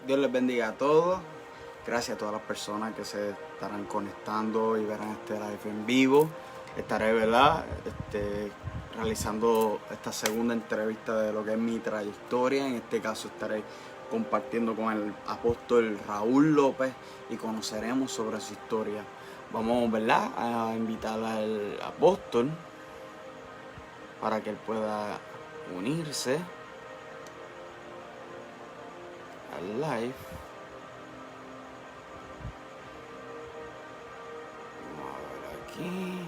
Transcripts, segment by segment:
Dios les bendiga a todos. Gracias a todas las personas que se estarán conectando y verán este live en vivo. Estaré, ¿verdad? Realizando esta segunda entrevista de lo que es mi trayectoria. En este caso estaré compartiendo con el apóstol Raúl López y conoceremos sobre su historia. Vamos, ¿verdad?, a invitar al apóstol para que él pueda unirse al live. Vamos a ver aquí.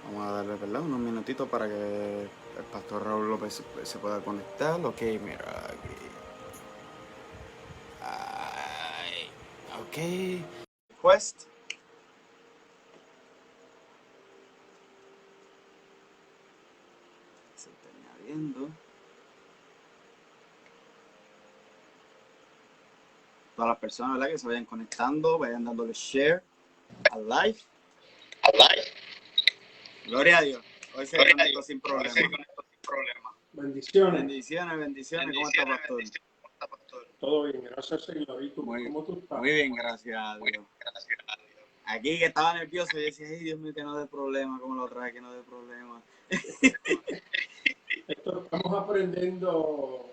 Vamos a darle, ¿verdad?, unos minutitos para que el pastor Raúl López se pueda conectar. Ok, mira aquí. Ay, ok. Request. Se está añadiendo. Todas las personas, ¿verdad?, que se vayan conectando, vayan dándole share al live. Gloria a Dios. Hoy se conectó sin problema. Bendiciones. Bendiciones. ¿Cómo está, pastor? Todo bien, gracias, Señor. ¿Y tú? ¿Cómo tú estás? Muy bien, gracias a Dios. Aquí que estaba nervioso y decía, ay, Dios mío, que no dé problema, como lo trae, que no dé problema. Estamos aprendiendo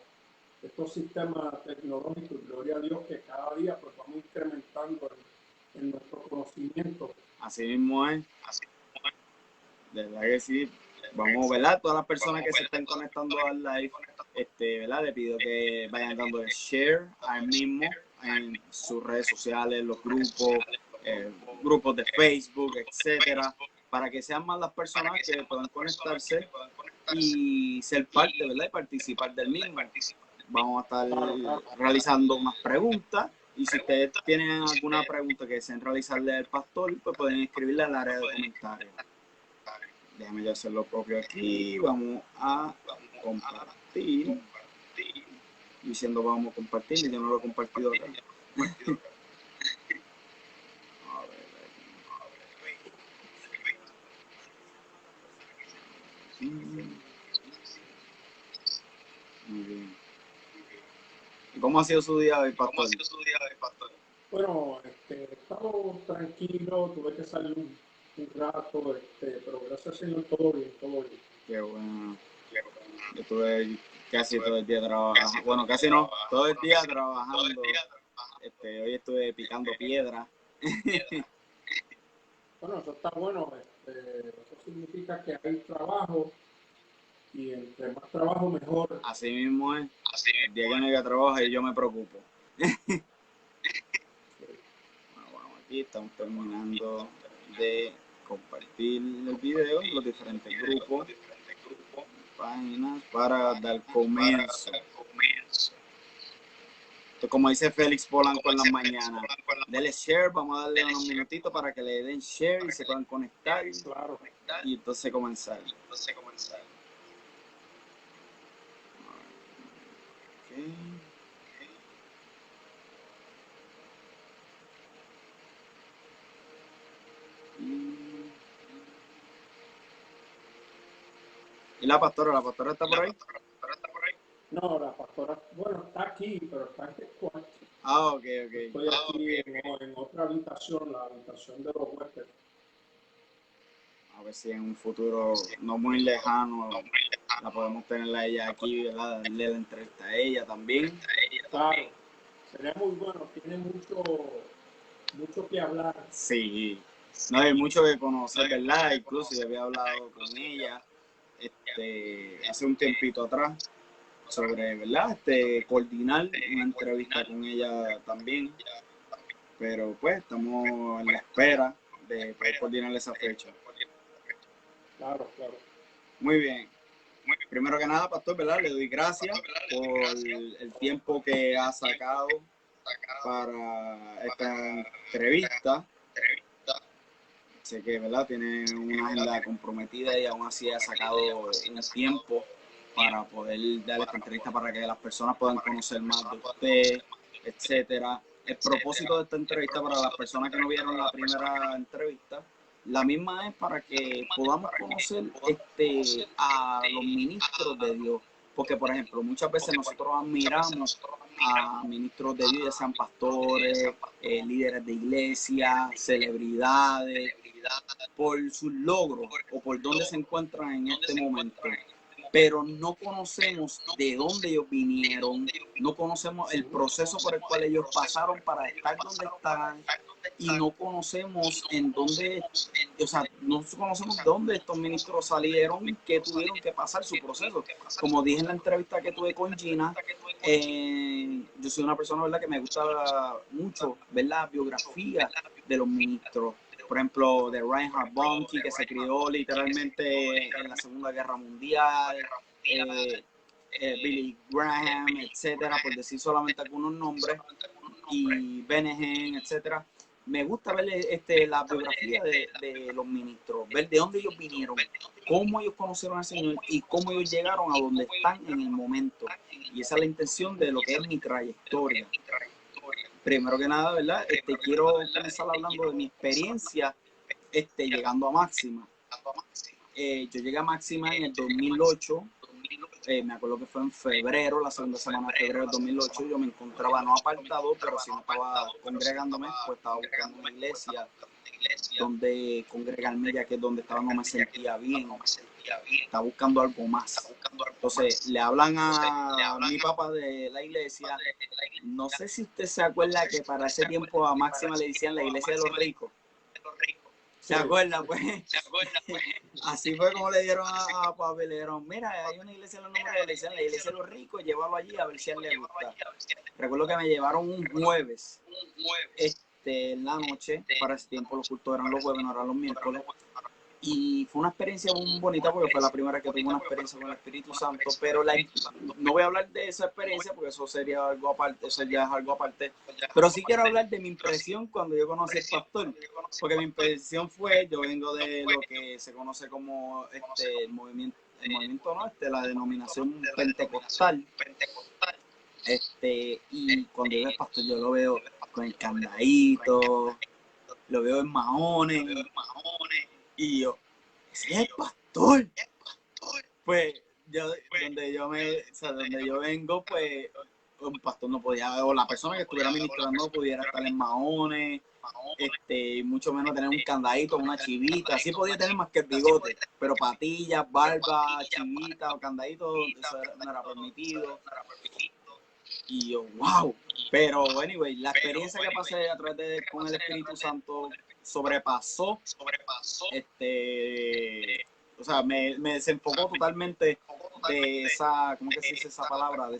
estos sistemas tecnológicos, gloria a Dios, que cada día pues vamos incrementando en nuestro conocimiento. Así mismo es. De verdad que sí. Vamos, ¿verdad? Todas las personas que se estén conectando al live, ¿verdad? Le pido que vayan dándole share al mismo en sus redes sociales, los grupos de Facebook, etcétera, para que sean más las personas que puedan conectarse y ser parte, ¿verdad?, y participar del mismo. Vamos a estar realizando unas preguntas y si ustedes tienen alguna pregunta que deseen realizarle al pastor, pues pueden escribirla en el área de comentarios. Déjame yo hacer lo propio aquí. Vamos a compartir. Diciendo vamos a compartir, y yo no lo he compartido acá. A ver, aquí. Muy bien. ¿Y cómo ha sido su día hoy, pastor? Bueno, estamos tranquilos, tuve que salir un rato, pero gracias al Señor todo bien. Qué bueno. Yo estuve casi todo el día trabajando. Bueno, casi no, todo el día trabajando. Hoy estuve picando piedra. Bueno, eso está bueno, eso significa que hay trabajo y entre más trabajo mejor. Así mismo es. El día que no haya trabajo yo me preocupo. Bueno, vamos aquí, estamos terminando de compartir el video en los diferentes grupos, páginas para dar comienzo. Entonces, como dice Félix Polanco en las mañanas, denle share, vamos a darle unos minutitos para que le den share y se puedan conectar. Claro. Y entonces comenzar. Okay. ¿Y la pastora? ¿La pastora está por ahí? No, la pastora, bueno, está aquí, pero está en el cuarto. Ah, ok. Estoy aquí en otra habitación, la habitación de los huéspedes. A ver si en un futuro no muy lejano la podemos tener a ella aquí, ¿verdad? Darle la entrevista a ella también. Claro, sería muy bueno, tiene mucho que hablar. Sí, no hay mucho que conocer, ¿verdad? Incluso yo había hablado con ella hace un tiempito atrás sobre, ¿verdad? Coordinar una entrevista con ella también, pero pues estamos en la espera de poder coordinar esa fecha. Claro. Muy bien. Primero que nada, pastor, ¿verdad? Le doy gracias por el tiempo que ha sacado para esta entrevista. Sé que, ¿verdad?, tiene una agenda comprometida y aún así ha sacado un tiempo para poder dar esta entrevista para que las personas puedan conocer más de usted, etcétera. El propósito de esta entrevista para las personas que no vieron la primera entrevista la misma es para que podamos conocer a los ministros de Dios. Porque, por ejemplo, muchas veces nosotros admiramos a ministros de Dios, ya sean pastores, líderes de iglesia, celebridades, por sus logros o por dónde se encuentran en este momento. Pero no conocemos de dónde ellos vinieron, no conocemos el proceso por el cual ellos pasaron para estar donde están, y no conocemos en dónde, o sea, no conocemos dónde estos ministros salieron, qué tuvieron que pasar su proceso. Como dije en la entrevista que tuve con Gina, yo soy una persona, ¿verdad?, que me gusta mucho ver la biografía de los ministros. Por ejemplo, de Reinhard Bonnke, que se crió literalmente en la Segunda Guerra Mundial, Billy Graham, etcétera, por decir solamente algunos nombres, y Benehen, etcétera. Me gusta ver la biografía de los ministros, ver de dónde ellos vinieron, cómo ellos conocieron al Señor y cómo ellos llegaron a donde están en el momento. Y esa es la intención de lo que es mi trayectoria. Primero que nada, ¿verdad? Quiero comenzar hablando de mi experiencia llegando a Máxima. Yo llegué a Máxima en el 2008. Me acuerdo que fue en febrero, la segunda semana de febrero del 2008. Yo me encontraba no apartado, pero si no estaba congregándome, pues estaba buscando una iglesia donde congregarme, ya que donde estaba no me sentía bien. Estaba buscando algo más. Entonces le hablan a mi papá de la iglesia. No sé si usted se acuerda que para ese tiempo a Máxima le decían la iglesia de los ricos. ¿Se acuerda? Pues así fue como le dieron a Papi. Le dieron, mira, hay una iglesia en los números, le decían la iglesia de los ricos, llévalo allí a ver si a él le gusta. Recuerdo que me llevaron un jueves en la noche. Para ese tiempo los cultos eran los jueves, no eran los miércoles. Y fue una experiencia muy bonita porque fue la primera vez que tuve una experiencia con el Espíritu Santo, pero no voy a hablar de esa experiencia porque eso sería algo aparte, eso ya es algo aparte, pero sí quiero hablar de mi impresión cuando yo conocí al pastor, porque mi impresión fue, yo vengo de lo que se conoce como el movimiento no, la denominación pentecostal, y cuando yo veo al pastor yo lo veo con el candadito, lo veo en mahones, y yo, ese es el pastor. Pues donde yo vengo, pues un pastor no podía, o la persona que estuviera ministrando no pudiera estar en mahones, mucho menos tener un candadito, una chivita. Sí podía tener más que el bigote, pero patillas, barba, chivita o candadito, eso no era permitido. Y yo, wow. Pero, anyway, la experiencia que pasé a través con el Espíritu Santo sobrepasó, o sea, me desenfocó totalmente de esa, ¿cómo que se dice esa palabra? De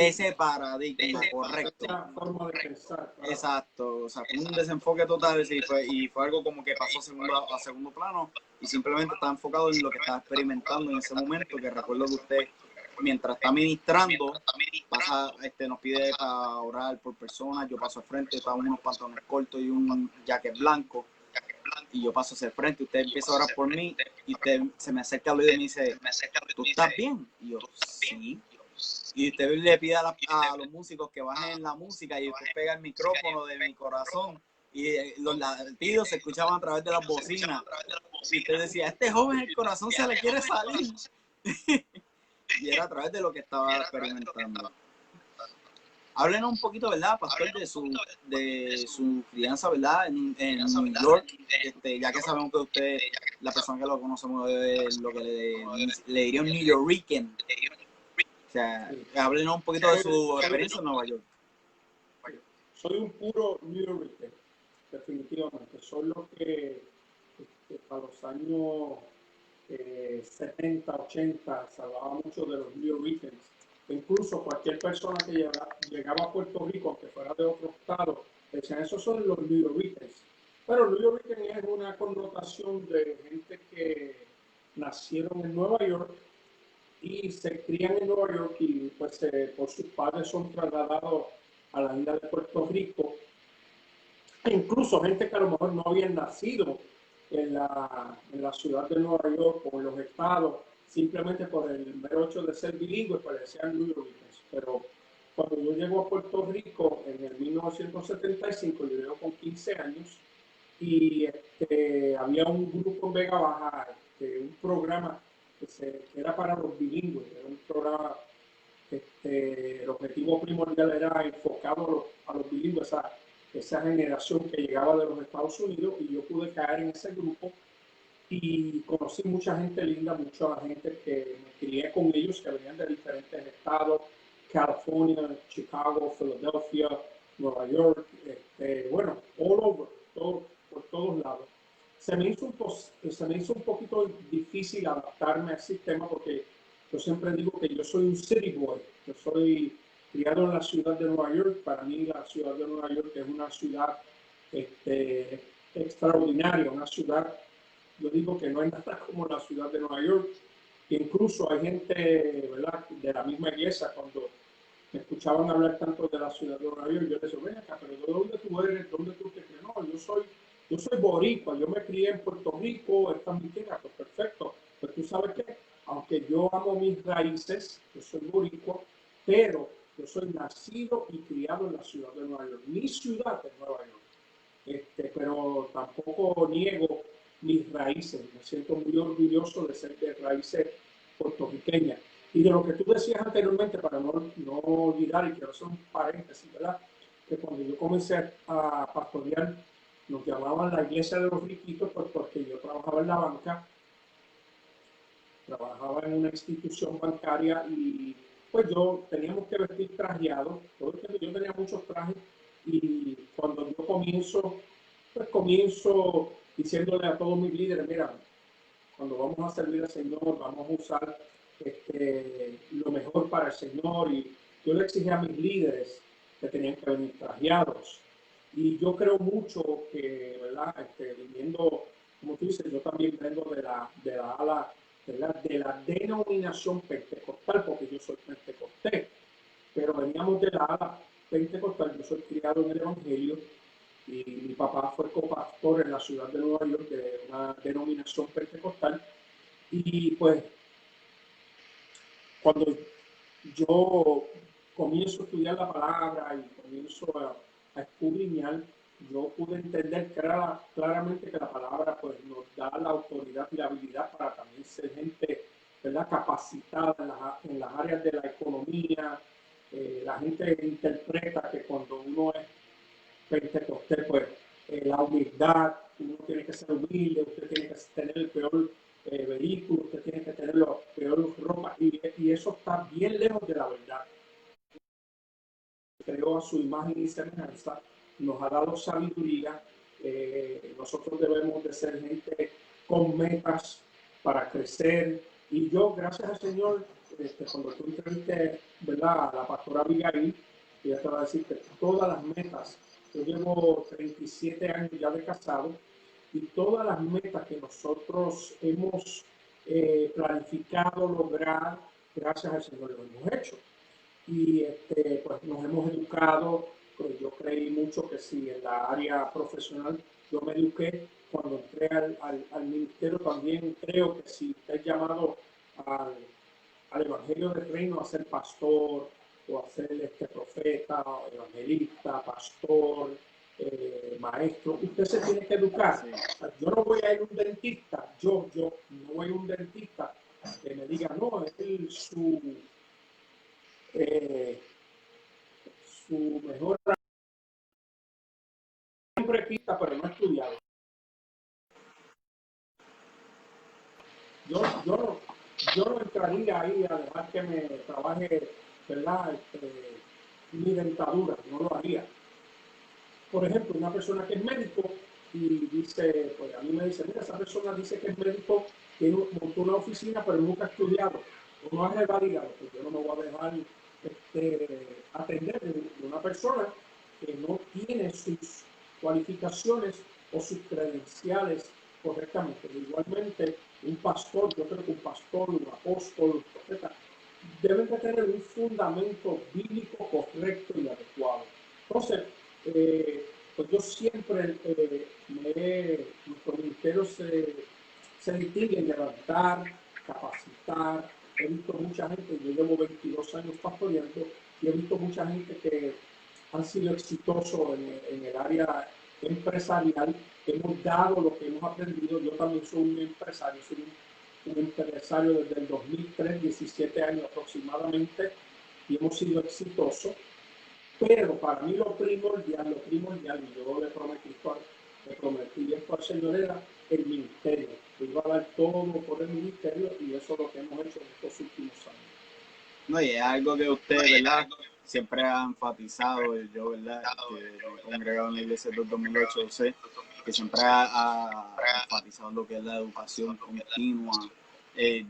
ese paradigma, correcto. Esa forma de pensar. Claro. Exacto, o sea, fue un desenfoque total y fue algo como que pasó a segundo plano y simplemente estaba enfocado en lo que estaba experimentando en ese momento, que recuerdo que usted, mientras está ministrando, pasa, nos pide para orar por personas, yo paso al frente, estaba unos pantalones cortos y un jacket blanco, y yo paso hacia el frente, usted empieza a orar por mí, y usted se me acerca al oído y me dice, ¿tú estás bien? Y yo, sí. Y usted le pide a los músicos que bajen la música y usted pega el micrófono de mi corazón y los latidos se escuchaban a través de las bocinas. Y usted decía, este joven el corazón se le quiere salir. Y era a través de lo que estaba experimentando. Háblenos un poquito, ¿verdad, pastor, de su crianza, ¿verdad? En New York, ya que sabemos que usted, la persona que lo conocemos, es lo que le diría un New Yorker. O sea, háblenos un poquito de su experiencia en Nueva York. Soy un puro New Yorker, definitivamente. Soy lo que para los años 70, 80 se hablaba mucho de los New Yorkers. Incluso cualquier persona que llegaba a Puerto Rico, aunque fuera de otro estado, decían, esos son los New Yorkers. Pero New Yorker es una connotación de gente que nacieron en Nueva York y se crían en Nueva York y pues por sus padres son trasladados a la isla de Puerto Rico. E incluso gente que a lo mejor no habían nacido en la ciudad de Nueva York o en los estados, simplemente por el mero hecho de ser bilingües, pues decían New Yorkers. Pero cuando yo llego a Puerto Rico en el 1975, yo llego con 15 años, y había un grupo en Vega Baja, un programa que era para los bilingües, era un programa, el objetivo primordial era enfocado a los bilingües, esa generación que llegaba de los Estados Unidos, y yo pude caer en ese grupo y conocí mucha gente linda, mucha gente que me crié con ellos, que venían de diferentes estados, California, Chicago, Philadelphia, Nueva York, bueno, all over, por todos lados. Se me hizo un poquito difícil adaptarme al sistema porque yo siempre digo que yo soy un city boy, yo soy criado en la ciudad de Nueva York. Para mí la ciudad de Nueva York es una ciudad extraordinaria, una ciudad, yo digo que no hay nada como la ciudad de Nueva York. Incluso hay gente, ¿verdad?, de la misma iglesia, cuando me escuchaban hablar tanto de la ciudad de Nueva York, yo les decía, ven acá, pero ¿de dónde tú eres? ¿Dónde tú te crees? No, yo soy boricua, yo me crié en Puerto Rico, esta es mi tierra. Pues perfecto. Pues tú sabes que, aunque yo amo mis raíces, yo soy boricua, pero yo soy nacido y criado en la ciudad de Nueva York. Mi ciudad es Nueva York. Pero tampoco niego mis raíces. Me siento muy orgulloso de ser de raíces puertorriqueñas. Y de lo que tú decías anteriormente, para no olvidar, y quiero hacer un paréntesis, ¿verdad?, que cuando yo comencé a pastorear, nos llamaban la iglesia de los riquitos, pues porque yo trabajaba en la banca, trabajaba en una institución bancaria, y pues teníamos que vestir trajeados. Todo el tiempo yo tenía muchos trajes, y cuando yo comienzo diciéndole a todos mis líderes, mira, cuando vamos a servir al Señor, vamos a usar lo mejor para el Señor, y yo le exigí a mis líderes que tenían que venir trajeados. Y yo creo mucho que, ¿verdad?, viniendo, como tú dices, yo también vengo de la ala, ¿verdad?, de la denominación pentecostal, porque yo soy pentecostés, pero veníamos de la ala pentecostal. Yo soy criado en el Evangelio, y mi papá fue copastor en la ciudad de Nueva York de una denominación pentecostal. Y pues cuando yo comienzo a estudiar la palabra y comienzo a escudriñar, yo pude entender claramente que la palabra pues nos da la autoridad y la habilidad para también ser gente, ¿verdad?, capacitada en las áreas de la economía. La gente interpreta que cuando uno es pentecostés, pues la humildad, uno tiene que ser humilde, usted tiene que tener el peor vehículo, usted tiene que tener la peor ropa, y eso está bien lejos de la verdad. Creó a su imagen y semejanza, nos ha dado sabiduría. Nosotros debemos de ser gente con metas para crecer, y yo, gracias al Señor, cuando tú entrevistes, ¿verdad?, a la pastora Abigail, ella te va a decir que todas las metas, yo llevo 37 años ya de casado, y todas las metas que nosotros hemos planificado lograr, gracias al Señor lo hemos hecho. Y pues nos hemos educado. Pues yo creí mucho que si en la área profesional yo me eduqué, cuando entré al ministerio también creo que si te has llamado al Evangelio del Reino a ser pastor, o a ser profeta, evangelista, pastor, maestro, usted se tiene que educar. O sea, yo no voy a ir a un dentista, yo no voy a un dentista que me diga, no, es su mejor, siempre quita, pero no estudiado. Yo no entraría ahí a dejar que me trabaje, ¿verdad?, mi dentadura, no lo haría. Por ejemplo, una persona que es médico y dice, pues a mí me dice, mira, esa persona dice que es médico, montó una oficina, pero nunca ha estudiado, o no ha revalidado. Pues yo no me voy a dejar atender de una persona que no tiene sus cualificaciones o sus credenciales correctamente. Igualmente, un pastor, yo creo que un pastor, un apóstol, un profeta, deben de tener un fundamento bíblico correcto y adecuado. Entonces, pues yo siempre nuestro ministerio se distingue en levantar, capacitar. He visto mucha gente, yo llevo 22 años pastoreando, y he visto mucha gente que han sido exitosos en el área empresarial. Hemos dado lo que hemos aprendido. Yo también soy un empresario, un empresario desde el 2003, 17 años aproximadamente, y hemos sido exitosos. Pero para mí lo primordial, y yo le prometí esto al Señor, era el ministerio. Yo iba a dar todo por el ministerio y eso es lo que hemos hecho en estos últimos años. No, y es algo que usted, ¿verdad? Siempre ha enfatizado, y yo, ¿verdad? Que he congregado en la iglesia desde 2008, sé que siempre ha enfatizado lo que es la educación continua,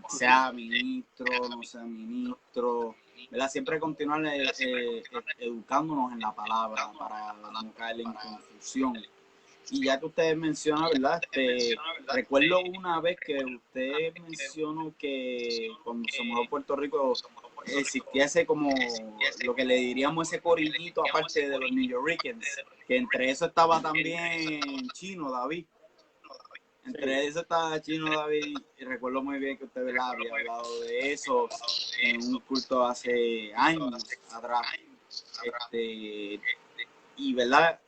sea ministro, no sea ministro, ¿verdad? Siempre continuar educándonos en la palabra para no caer en confusión. Y ya que usted menciona, ¿verdad? Recuerdo una vez que usted mencionó que cuando se mudó a Puerto Rico existía ese como lo que le diríamos ese corillito aparte de los New Yorkers, que entre eso estaba también Chino David. Entre eso estaba Chino David, y recuerdo muy bien que usted, ¿verdad?, había hablado de eso en un culto hace años atrás. Y, ¿verdad?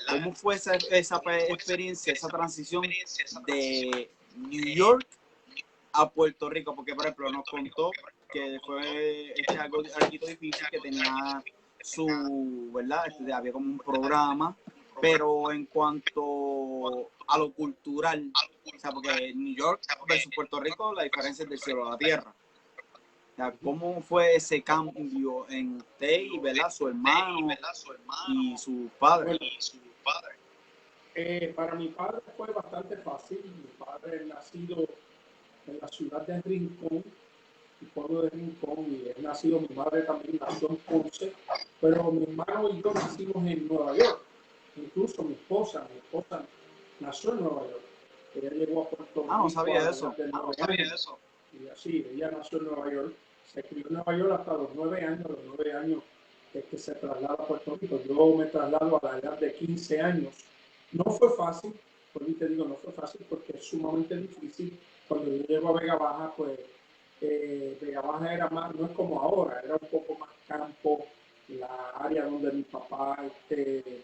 ¿Cómo fue esa experiencia, esa transición de New York a Puerto Rico? Porque, por ejemplo, nos contó que fue algo difícil, que tenía su, ¿verdad? Había como un programa, pero en cuanto a lo cultural, o sea, porque New York versus Puerto Rico, la diferencia es del cielo a la tierra. O sea, ¿cómo fue ese cambio en usted y, ¿verdad?, su hermano y su padre? Para mi padre fue bastante fácil. Mi padre nacido en la ciudad de Rincón, el pueblo de Rincón, y es nacido, mi madre también nació en Ponce, pero mi hermano y yo nacimos en Nueva York. Incluso mi esposa nació en Nueva York. Ella llegó a Puerto Rico no sabía eso. Y así, ella nació en Nueva York, se crió en Nueva York hasta los 9 años. A los 9 años es que se traslada a Puerto Rico. Yo me traslado a la edad de 15 años. No fue fácil, por mí te digo, no fue fácil porque es sumamente difícil. Cuando yo llego a Vega Baja, pues Vega Baja era más, no es como ahora, era un poco más campo. La área donde mi papá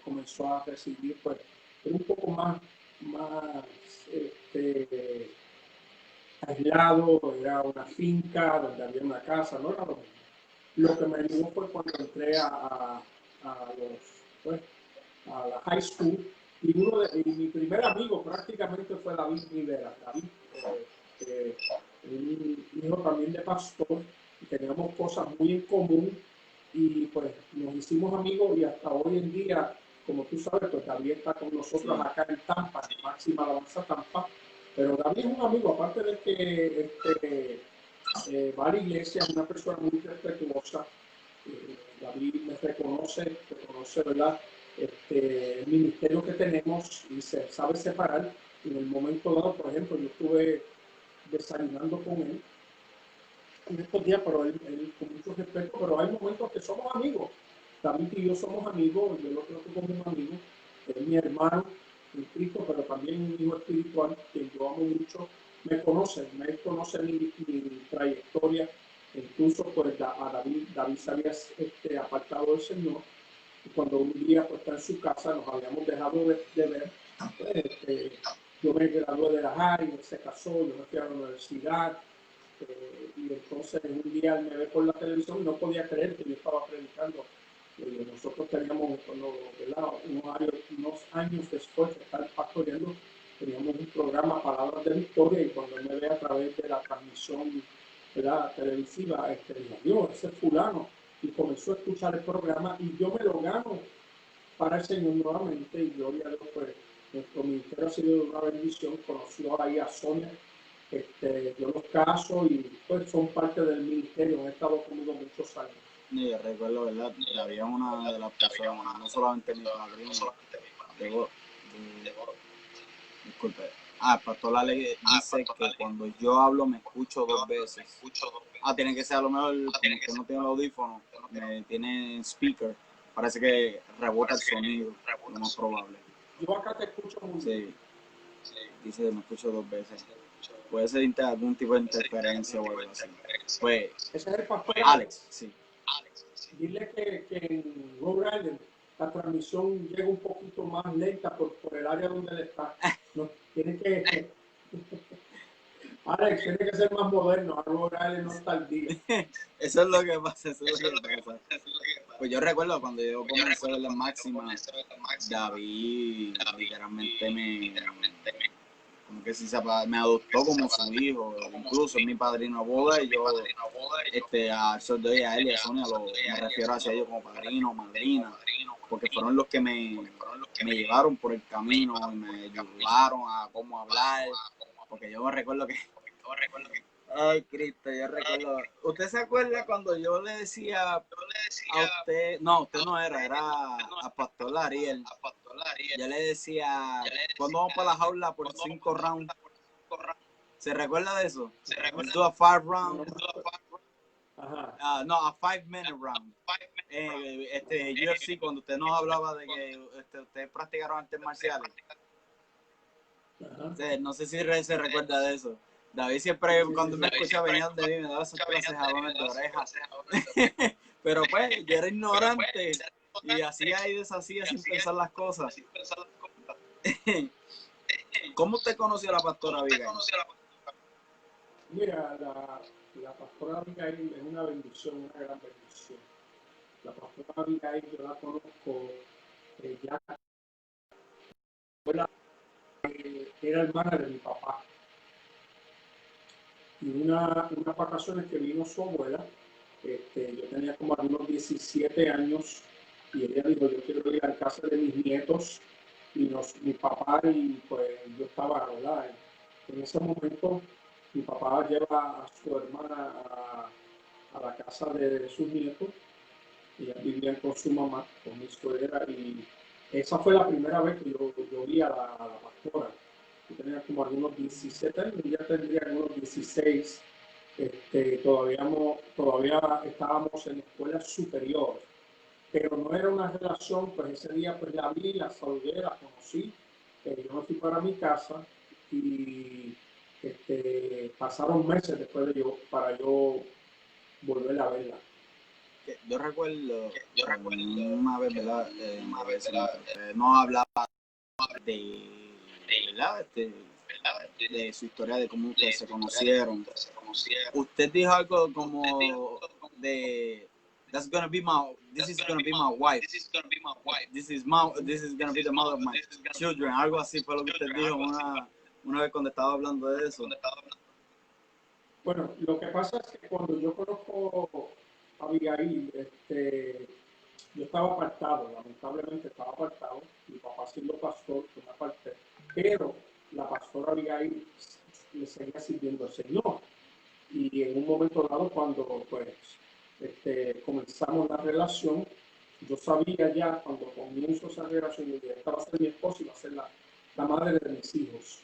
comenzó a residir, pues era un poco más aislado, era una finca donde había una casa, no era lo mismo. Lo que me ayudó fue cuando entré a la high school, y mi primer amigo prácticamente fue David Rivera. David, un hijo también de pastor, y teníamos cosas muy en común, y pues nos hicimos amigos, y hasta hoy en día, como tú sabes, pues David está con nosotros acá en Tampa, en Máxima Alabanza Tampa. Pero David es un amigo, aparte de que va a la iglesia, es una persona muy respetuosa. David me reconoce, ¿verdad?, el ministerio que tenemos, y se sabe separar. En el momento dado, por ejemplo, yo estuve desayunando con él en estos días, pero él con mucho respeto, pero hay momentos que somos amigos. David y yo somos amigos, yo lo creo como un amigo, es mi hermano en Cristo, pero también un hijo espiritual que yo amo mucho. Me conoce mi trayectoria. Incluso pues a David se había apartado del Señor, y cuando un día pues está en su casa, nos habíamos dejado de ver. Pues, yo me gradué de la high, él se casó, yo me fui a la universidad, y entonces un día me ve por la televisión y no podía creer que yo estaba predicando. Nosotros teníamos, unos años después de estar pastoreando, teníamos un programa, Palabras de Victoria, y cuando me ve a través de la transmisión, ¿verdad?, televisiva, dijo, Dios, ese es fulano, y comenzó a escuchar el programa, y yo me lo gano para el Señor nuevamente, y gloria a Dios, pues nuestro ministerio ha sido una bendición. Conoció ahí a Sonia, yo los caso, y pues son parte del ministerio, han estado conmigo muchos años. Yo recuerdo, ¿verdad? Había una de las personas, no solamente mi padrino, disculpe. El pastor Ale dice que cuando yo hablo me escucho 2 veces. Tiene que ser a lo mejor, como que no tiene el audífono, tiene speaker. Parece que rebota el sonido, lo más probable. Yo acá te escucho muy bien. Sí, dice que me escucho 2 veces. Puede ser algún tipo de interferencia o algo así. Pues, ese es el pastor Alex, sí. dile que en Rhode Island la transmisión llega un poquito más lenta por el área donde él está. No, tiene que, Alex, tiene que ser más moderno. Rhode Island no está al día. Eso es lo que pasa, eso es lo que pasa. Pues yo recuerdo cuando yo comencé a ver las máximas, David literalmente como que si me adoptó como su hijo, incluso es mi padrino de boda y yo a eso doy a él y a Sonia, me refiero hacia ellos como padrino o madrina, porque fueron los que me llevaron por el camino y me ayudaron a cómo hablar, porque yo me recuerdo que ay, Cristo, yo recuerdo. ¿Usted se acuerda cuando yo le decía a usted, no, usted no era a Pastor Ariel? Yo le decía, ¿cuándo vamos para la jaula por 5 rounds? ¿Se recuerda de eso? Let's do a 5 round. No, a 5-minute round. UFC, cuando usted nos hablaba de que ustedes practicaron artes marciales. No sé si se recuerda de eso. David siempre, cuando me escucha venía de mí, me daba esas clases jalones de oreja. Pero pues, yo era ignorante y hacía y deshacía sin pensar las cosas. ¿Cómo usted conoció a la pastora Abigail? Mira, la pastora Abigail es una bendición, una gran bendición. La pastora Abigail yo la conozco ya era hermana de mi papá. Y unas vacaciones que vino su abuela, yo tenía como algunos 17 años y ella dijo, yo quiero ir a la casa de mis nietos y mi papá y pues yo estaba, ¿verdad? En ese momento mi papá lleva a su hermana a la casa de sus nietos y ellas vivían con su mamá, con mi suegra y esa fue la primera vez que yo vi a la pastora. Yo tenía como algunos 17 años y ya tendría algunos 16. Todavía estábamos en escuela superior, pero no era una relación, pues ese día pues la vi, la saludé, la conocí, yo me fui para mi casa y pasaron meses después de para yo volver a verla. Yo recuerdo una vez, ¿verdad? No hablaba ¿verdad? De su historia, de cómo ustedes se conocieron. Usted dijo algo como de this is gonna be my wife. This is gonna be the mother of my children. Algo así fue lo que usted dijo una vez cuando estaba hablando de eso. Bueno, lo que pasa es que cuando yo conozco a Abigail, yo estaba apartado, lamentablemente estaba apartado, mi papá siendo pastor, por una parte, pero la pastora Abigail le seguía sirviendo al Señor. Y en un momento dado, cuando pues comenzamos la relación, yo sabía ya cuando comienzo esa relación que esta va a ser mi esposa y va a ser la madre de mis hijos.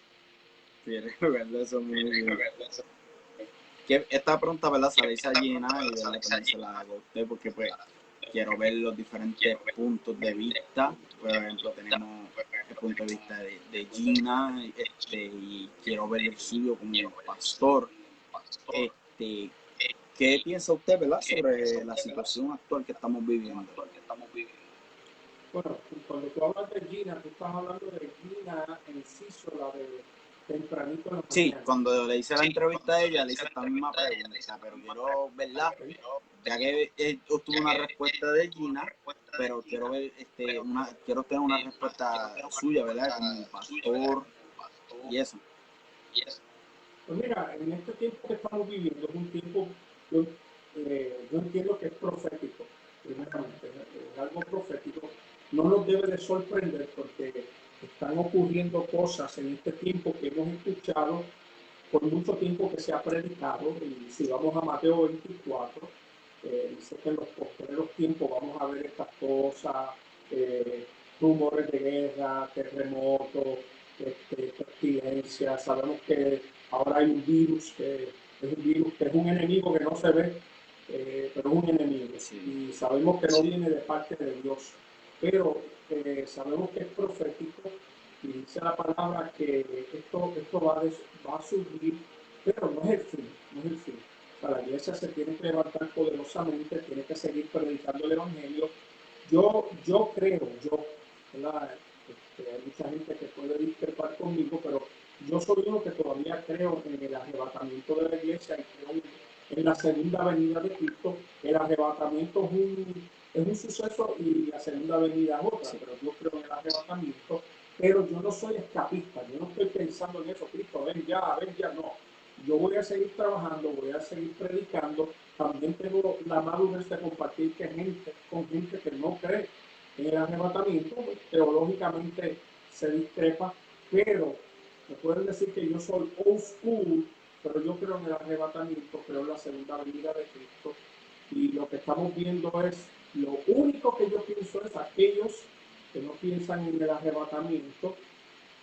Sí, recuerdo eso muy bien. Esta pregunta, ¿verdad? Se la hice a Gina y ¿verdad? También se la hago a usted porque pues quiero ver los diferentes puntos de vista. Por ejemplo, tenemos el punto de vista de Gina y quiero ver el suyo como pastor. ¿Qué piensa usted, verdad, sobre la situación actual que estamos viviendo? Bueno, cuando tú hablas de Gina, tú estás hablando de Gina Enciso, la de tempranito en la Sí, mañana. cuando le hice la entrevista a ella, le hice esta misma pregunta, pero quiero, ¿verdad? Ya que obtuve una respuesta de Gina, pero quiero ver, quiero tener una respuesta suya, ¿verdad? Como pastor y eso. Pues mira, en este tiempo que estamos viviendo es un tiempo, yo entiendo que es profético, primeramente, es algo profético. No nos debe de sorprender porque están ocurriendo cosas en este tiempo que hemos escuchado por mucho tiempo que se ha predicado. Y si vamos a Mateo 24, dice que en los posteriores tiempos vamos a ver estas cosas, rumores de guerra, terremotos, pestilencias. Sabemos que ahora hay un virus que es un enemigo que no se ve, pero es un enemigo. Sí. Y sabemos que no viene de parte de Dios, pero sabemos que es profético y dice la palabra que esto va a surgir, pero no es el fin, no es el fin. La iglesia se tiene que levantar poderosamente, tiene que seguir predicando el evangelio. Yo creo, ¿verdad? Hay mucha gente que puede discrepar conmigo, pero yo soy uno que todavía creo en el arrebatamiento de la iglesia y creo en la segunda venida de Cristo. El arrebatamiento es un suceso y la segunda venida es otra, pero yo creo en el arrebatamiento. Pero yo no soy escapista, yo no estoy pensando en eso, Cristo, ven ya, no. Yo voy a seguir trabajando, voy a seguir predicando. También tengo la madurez de compartir con gente que no cree en el arrebatamiento. Teológicamente se discrepa, pero me pueden decir que yo soy old school, pero yo creo en el arrebatamiento, creo en la segunda venida de Cristo. Y lo que estamos viendo es, lo único que yo pienso es aquellos que no piensan en el arrebatamiento,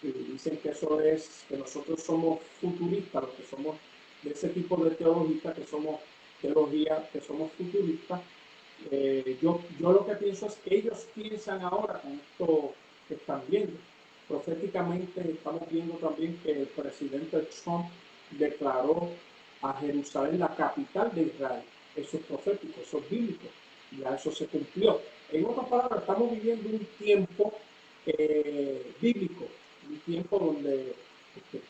y dicen que eso es, que nosotros somos futuristas, los que somos de ese tipo de teología, que somos futuristas. Yo lo que pienso es que ellos piensan ahora con esto que están viendo. Proféticamente estamos viendo también que el presidente Trump declaró a Jerusalén la capital de Israel. Eso es profético, eso es bíblico. Ya eso se cumplió. En otras palabras, estamos viviendo un tiempo bíblico, un tiempo donde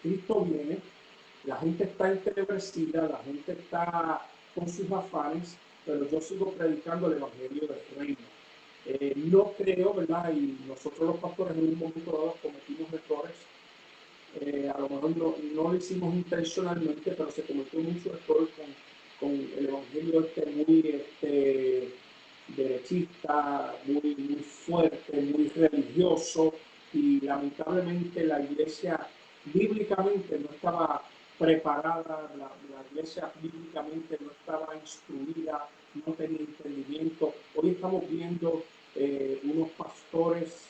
Cristo viene, la gente está entenebrecida, la gente está con sus afanes, pero yo sigo predicando el evangelio del reino. No creo, ¿verdad? Y nosotros los pastores en un momento dado cometimos errores. A lo mejor no lo hicimos intencionalmente, pero se cometió mucho error con el evangelio muy derechista, muy fuerte, muy religioso, y lamentablemente la iglesia bíblicamente no estaba preparada, la iglesia bíblicamente no estaba instruida, no tenía entendimiento. Hoy estamos viendo unos pastores,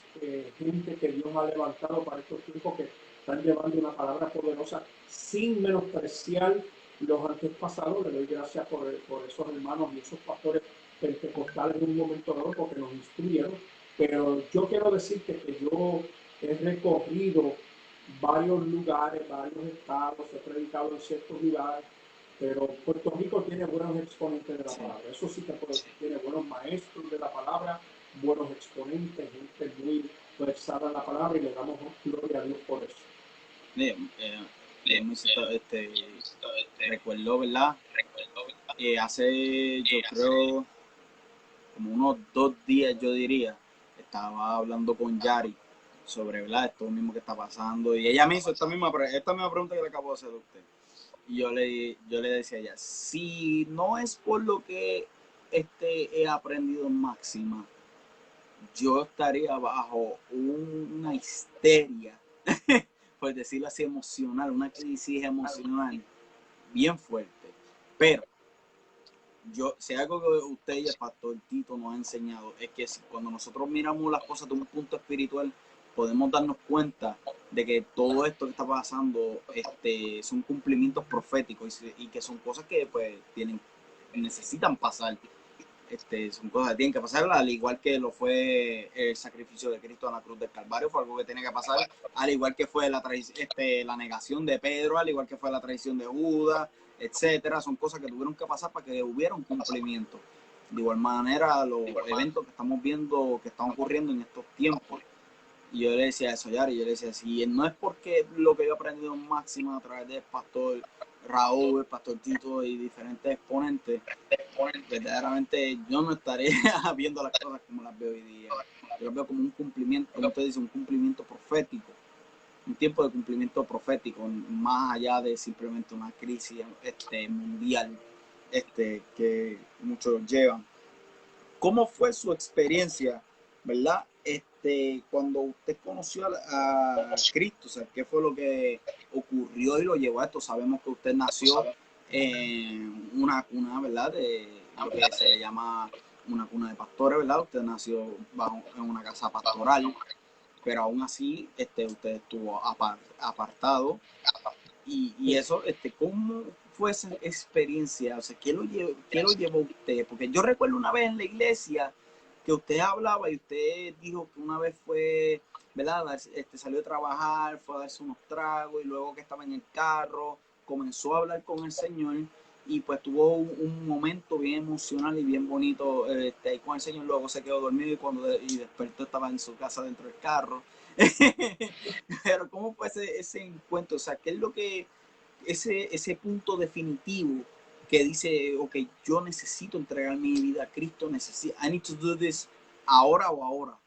gente que Dios ha levantado para estos tiempos, que están llevando una palabra poderosa sin menospreciar los antepasados. Le doy gracias por esos hermanos y esos pastores pentecostales en un momento dado porque nos instruyeron. Pero yo quiero decirte que yo he recorrido varios lugares, varios estados, he predicado en ciertos lugares, pero Puerto Rico tiene buenos exponentes de la palabra. Eso sí te puedo decir, tiene buenos maestros de la palabra, buenos exponentes, gente muy versada en la palabra, y le damos gloria a Dios por eso. Recuerdo, ¿verdad? Hace, yo creo, como unos 2 días, yo diría, estaba hablando con Yari sobre, ¿verdad?, esto mismo que está pasando, y ella me hizo esta misma pregunta que le acabo de hacer a usted. Y yo le decía a ella, si no es por lo que he aprendido en Máxima, yo estaría bajo una histeria, por decirlo así, emocional, una crisis emocional bien fuerte. Pero si algo que usted y el pastor Tito nos ha enseñado es que cuando nosotros miramos las cosas de un punto espiritual, podemos darnos cuenta de que todo esto que está pasando son cumplimientos proféticos y que son cosas que pues necesitan pasar. Son cosas que tienen que pasar, al igual que lo fue el sacrificio de Cristo en la cruz del Calvario, fue algo que tiene que pasar, al igual que fue la negación de Pedro, al igual que fue la traición de Judas, etcétera. Son cosas que tuvieron que pasar para que hubiera un cumplimiento. De igual manera, los eventos que estamos viendo que están ocurriendo en estos tiempos, y yo le decía eso, Yari, yo le decía, si no es porque lo que yo he aprendido en Máxima a través del pastor Raúl, el pastor Tito y diferentes exponentes, verdaderamente yo no estaré viendo las cosas como las veo hoy día. Yo las veo como un cumplimiento, como usted dice, un cumplimiento profético, un tiempo de cumplimiento profético, más allá de simplemente una crisis mundial que muchos llevan. ¿Cómo fue su experiencia, verdad? Cuando usted conoció a Cristo, o sea, ¿qué fue lo que ocurrió y lo llevó a esto? Sabemos que usted nació en una cuna, ¿verdad? De lo que se le llama una cuna de pastores, ¿verdad? Usted nació en una casa pastoral, pero aún así usted estuvo apartado. Y eso, ¿cómo fue esa experiencia? O sea, ¿qué lo llevó usted? Porque yo recuerdo una vez en la iglesia que usted hablaba y usted dijo que una vez fue, ¿verdad? Salió a trabajar, fue a darse unos tragos y luego que estaba en el carro, comenzó a hablar con el Señor y pues tuvo un momento bien emocional y bien bonito ahí con el Señor. Luego se quedó dormido y cuando despertó estaba en su casa dentro del carro. Pero ¿cómo fue ese encuentro? O sea, ¿qué es lo que ese punto definitivo que dice, ok, yo necesito entregar mi vida a Cristo, I need to do this ahora o ahora?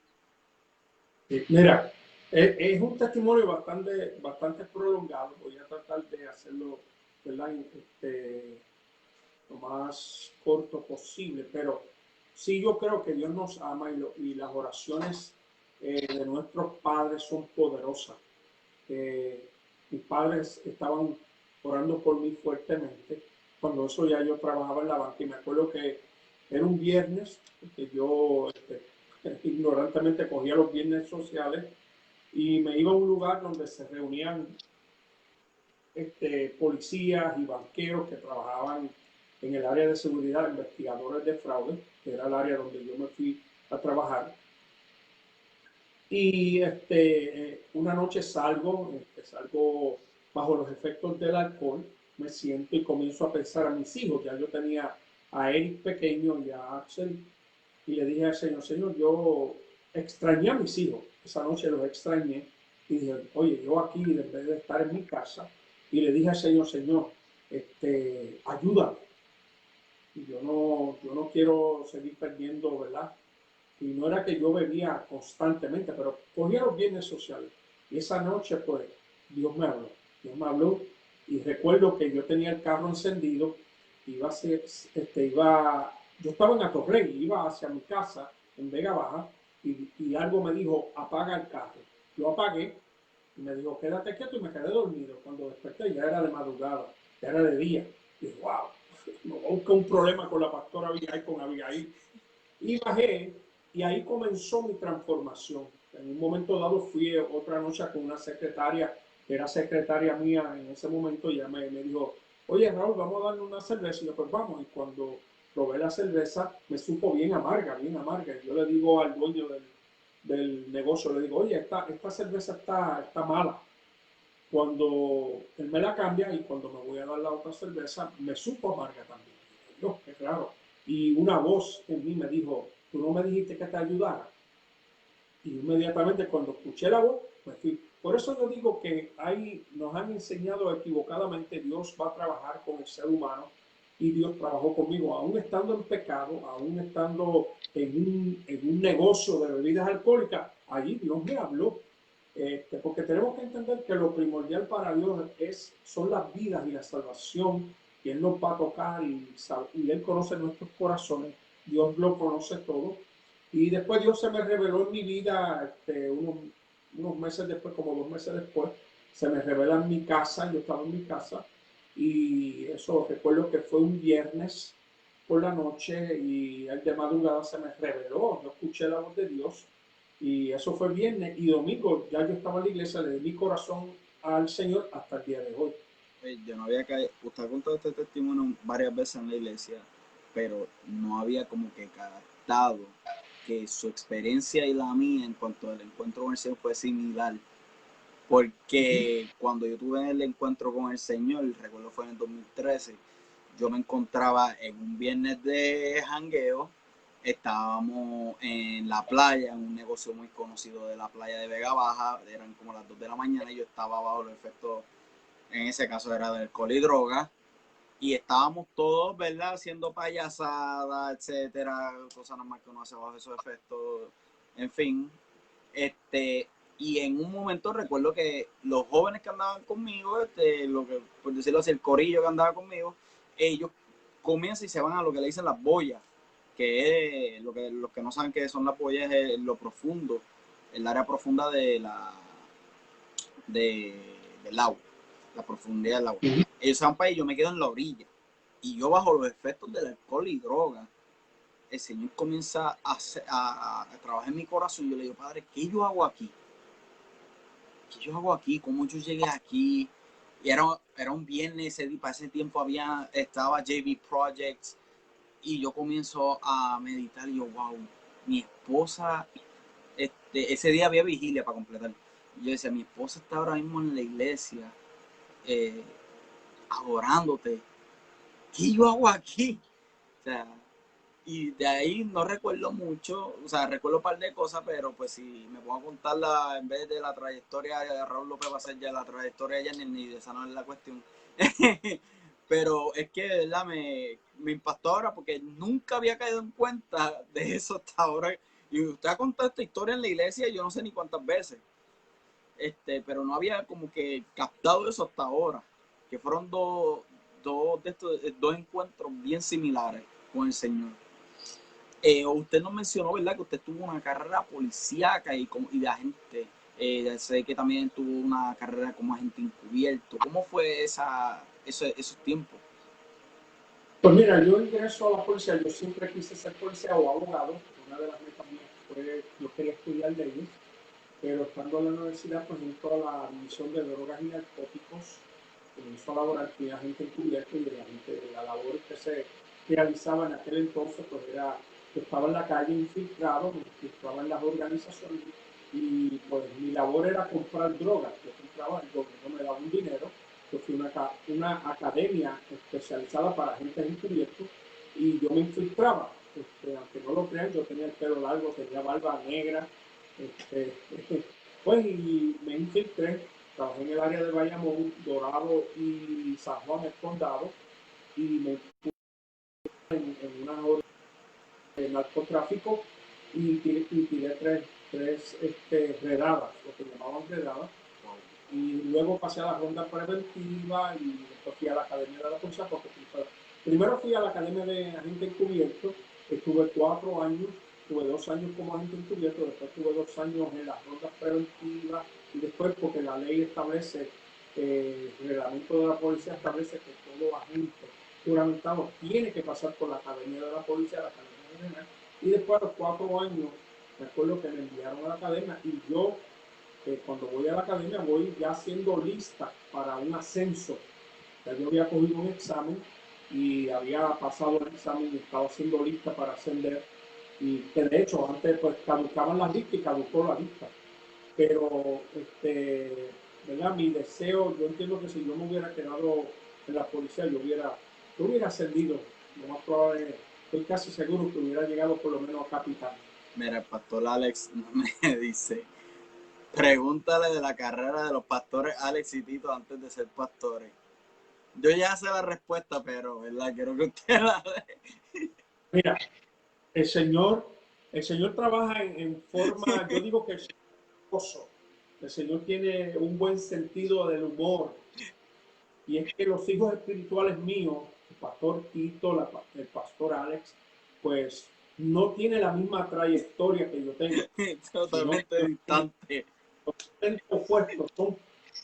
Mira, es un testimonio bastante prolongado. Voy a tratar de hacerlo, ¿verdad? Lo más corto posible, pero sí, yo creo que Dios nos ama y las oraciones de nuestros padres son poderosas. Mis padres estaban orando por mí fuertemente. Cuando eso ya yo trabajaba en la banca y me acuerdo que era un viernes, que yo ignorantemente cogía los viernes sociales y me iba a un lugar donde se reunían policías y banqueros que trabajaban en el área de seguridad, investigadores de fraude, que era el área donde yo me fui a trabajar. Y una noche salgo bajo los efectos del alcohol, me siento y comienzo a pensar a mis hijos. Ya yo tenía a Eric pequeño y a Axel, y le dije al Señor, Señor, yo extrañé a mis hijos. Esa noche los extrañé y dije, oye, yo aquí, en vez de estar en mi casa, y le dije al Señor, Señor, ayúdame. Yo no quiero seguir perdiendo, ¿verdad? Y no era que yo bebía constantemente, pero cogía los bienes sociales. Y esa noche, pues, Dios me habló. Dios me habló y recuerdo que yo tenía el carro encendido, yo estaba en Atorrey, iba hacia mi casa en Vega Baja y algo me dijo, apaga el carro. Yo apagué y me dijo, quédate quieto y me quedé dormido. Cuando desperté ya era de madrugada, ya era de día. Y dije, wow, me busqué un problema con la pastora Abigail, con Abigail. Y bajé y ahí comenzó mi transformación. En un momento dado fui otra noche con una secretaria, que era secretaria mía en ese momento, y ella me dijo, oye Raúl, vamos a darle una cerveza. Y yo, pues vamos. Y cuando probé la cerveza, me supo bien amarga, bien amarga. Y yo le digo al dueño del negocio, le digo, oye, esta cerveza está mala. Cuando él me la cambia y cuando me voy a dar la otra cerveza, me supo amarga también. Yo, qué claro. Y una voz en mí me dijo, tú no me dijiste que te ayudara. Y inmediatamente cuando escuché la voz, me fui. Por eso yo digo que nos han enseñado equivocadamente, Dios va a trabajar con el ser humano y Dios trabajó conmigo, aún estando en pecado, aún estando en un negocio de bebidas alcohólicas, allí Dios me habló. Porque tenemos que entender que lo primordial para Dios son las vidas y la salvación, que Él nos va a tocar y Él conoce nuestros corazones, Dios lo conoce todo. Y después Dios se me reveló en mi vida, unos meses después, como 2 meses después, se me revela en mi casa, yo estaba en mi casa, y eso recuerdo que fue un viernes por la noche, y el de madrugada se me reveló, yo escuché la voz de Dios, y eso fue viernes, y domingo ya yo estaba en la iglesia, le di mi corazón al Señor hasta el día de hoy. Yo no había caído, usted ha contado este testimonio varias veces en la iglesia, pero no había como que captado que su experiencia y la mía en cuanto al encuentro con el Señor fue similar. Porque cuando yo tuve el encuentro con el Señor, recuerdo fue en el 2013, yo me encontraba en un viernes de jangueo, estábamos en la playa, en un negocio muy conocido de la playa de Vega Baja, eran como las 2 de la mañana y yo estaba bajo los efectos, en ese caso era de alcohol y droga, y estábamos todos, ¿verdad?, haciendo payasadas, etcétera, cosas normal que uno hace bajo esos efectos, en fin, y en un momento recuerdo que los jóvenes que andaban conmigo, lo que, por decirlo así, el corillo que andaba conmigo, ellos comienzan y se van a lo que le dicen las boyas, que es los que no saben qué son las boyas, es lo profundo, el área profunda del agua, la profundidad del agua. Ellos se van para ahí, yo me quedo en la orilla, y yo bajo los efectos del alcohol y droga, el Señor comienza a trabajar en mi corazón y yo le digo, Padre, ¿qué yo hago aquí? ¿Qué yo hago aquí? ¿Cómo yo llegué aquí? Y era un viernes, para ese tiempo estaba JV Projects y yo comienzo a meditar y yo, wow, mi esposa, ese día había vigilia para completar. Y yo decía, mi esposa está ahora mismo en la iglesia, adorándote. ¿qué yo hago aquí? O sea, y de ahí no recuerdo mucho, o sea, recuerdo un par de cosas, pero pues si me pongo a contarla en vez de la trayectoria de Raúl López va a ser ya la trayectoria de Jenny, ni de esa no es la cuestión. Pero es que de verdad me impactó ahora porque nunca había caído en cuenta de eso hasta ahora. Y usted ha contado esta historia en la iglesia yo no sé ni cuántas veces. Pero no había como que captado eso hasta ahora. Que fueron dos encuentros bien similares con el Señor. Usted nos mencionó, ¿verdad? Que usted tuvo una carrera policíaca y de agente. Sé que también tuvo una carrera como agente encubierto. ¿Cómo fue esos tiempos? Pues mira, yo ingreso a la policía, yo siempre quise ser policía o abogado. Una de las metas mías fue, yo quería estudiar leyes, pero estando en la universidad, pues entro a la división de drogas y narcóticos, comenzó a laborar como agente encubierto y la labor que se realizaba en aquel entonces, pues era que estaba en la calle infiltrado, me infiltraba en las organizaciones y pues mi labor era comprar drogas. Yo compraba, el gobierno me daba un dinero, yo fui a una academia especializada para agentes encubiertos y yo me infiltraba. Aunque no lo crean, yo tenía el pelo largo, tenía barba negra, pues y me infiltré, trabajé en el área de Bayamón, Dorado y San Juan, el condado, y me puse en una hora de narcotráfico y tiré tres redadas, lo que llamaban redadas, y luego pasé a la ronda preventiva y después fui a la academia de la policía porque primero fui a la academia de agente encubierto, estuve 4 años, tuve 2 años como agente encubierto, después tuve 2 años en las rondas preventivas y después porque la ley establece, el reglamento de la policía establece que todo agente juramentado tiene que pasar por la academia de la policía, la academia general, y después a los 4 años me acuerdo que me enviaron a la academia y yo cuando voy a la academia voy ya siendo lista para un ascenso. Ya yo había cogido un examen y había pasado el examen y estaba siendo lista para ascender. Y que de hecho antes pues caducaban las listas y caducó la lista. Pero, ¿verdad? Mi deseo, yo entiendo que si yo me hubiera quedado en la policía, yo hubiera ascendido. Lo más probable, estoy casi seguro que hubiera llegado por lo menos a capitán. Mira, el pastor Alex me dice, pregúntale de la carrera de los pastores Alex y Tito antes de ser pastores. Yo ya sé la respuesta, pero ¿verdad? Quiero que usted la dé. Mira, el Señor trabaja en forma, yo digo que el Señor tiene un buen sentido del humor. Y es que los hijos espirituales míos, el pastor Tito, el pastor Alex, pues no tiene la misma trayectoria que yo tengo. Totalmente distante. Opuestos,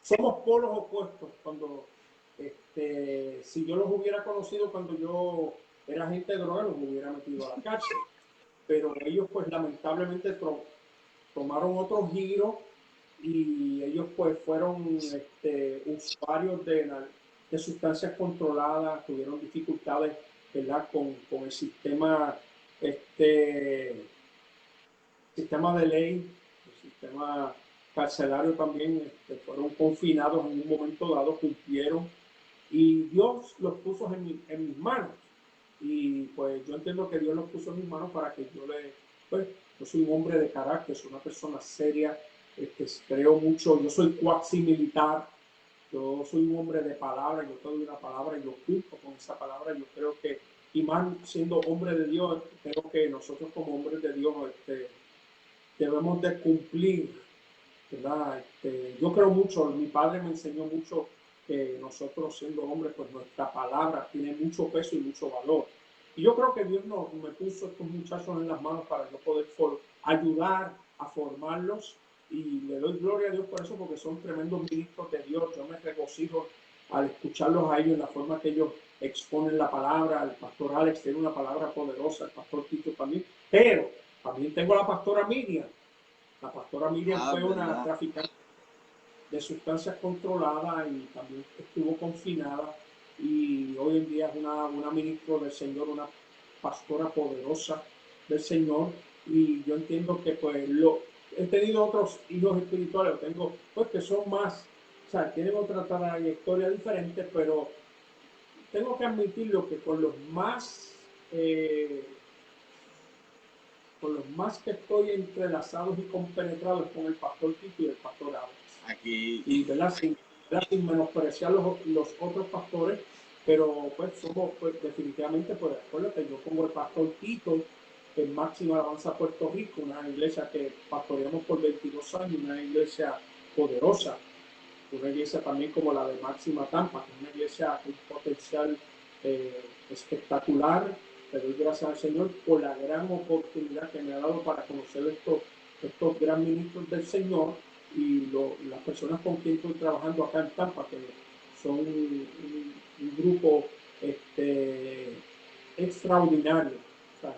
somos polos opuestos. Cuando, si yo los hubiera conocido cuando yo era agente de droga, los hubiera metido a la cárcel. Pero ellos, pues lamentablemente, tomaron otro giro y ellos pues fueron usuarios de sustancias controladas, tuvieron dificultades, ¿verdad? Con el sistema de ley, el sistema carcelario también, fueron confinados en un momento dado, cumplieron y Dios los puso en mis manos. Y pues yo entiendo que Dios los puso en mis manos para que pues yo soy un hombre de carácter, soy una persona seria, creo mucho, yo soy cuasi militar, yo soy un hombre de palabra, yo te doy una palabra y yo cumplo con esa palabra, yo creo que, y más siendo hombre de Dios, creo que nosotros como hombres de Dios debemos de cumplir, ¿verdad? Yo creo mucho, mi padre me enseñó mucho que nosotros siendo hombres, pues nuestra palabra tiene mucho peso y mucho valor. Y yo creo que Dios me puso estos muchachos en las manos para yo poder ayudar a formarlos y le doy gloria a Dios por eso porque son tremendos ministros de Dios. Yo me regocijo al escucharlos a ellos en la forma que ellos exponen la palabra. El pastor Alex tiene una palabra poderosa, el pastor Tito también, pero también tengo a la pastora Miriam. La pastora Miriam fue una traficante de sustancias controladas y también estuvo confinada y hoy en día es una ministra del Señor, una pastora poderosa del Señor y yo entiendo que pues he tenido otros hijos espirituales, pues que son más, o sea, tienen otra trayectoria diferente, pero tengo que admitirlo que con los más que estoy entrelazados y compenetrados con el pastor Tito y el pastor Alex. Aquí. Y ¿verdad? Sin menospreciar los otros pastores, pero pues somos, pues definitivamente, pues acuérdate, yo como el pastor Tito en Máxima Alabanza Puerto Rico, una iglesia que pastoreamos por 22 años, una iglesia poderosa, una iglesia también como la de Máxima Tampa, que es una iglesia con un potencial espectacular. Le doy gracias al Señor por la gran oportunidad que me ha dado para conocer estos gran ministros del Señor y las personas con quien estoy trabajando acá en Tampa, que son un grupo extraordinario. O sea,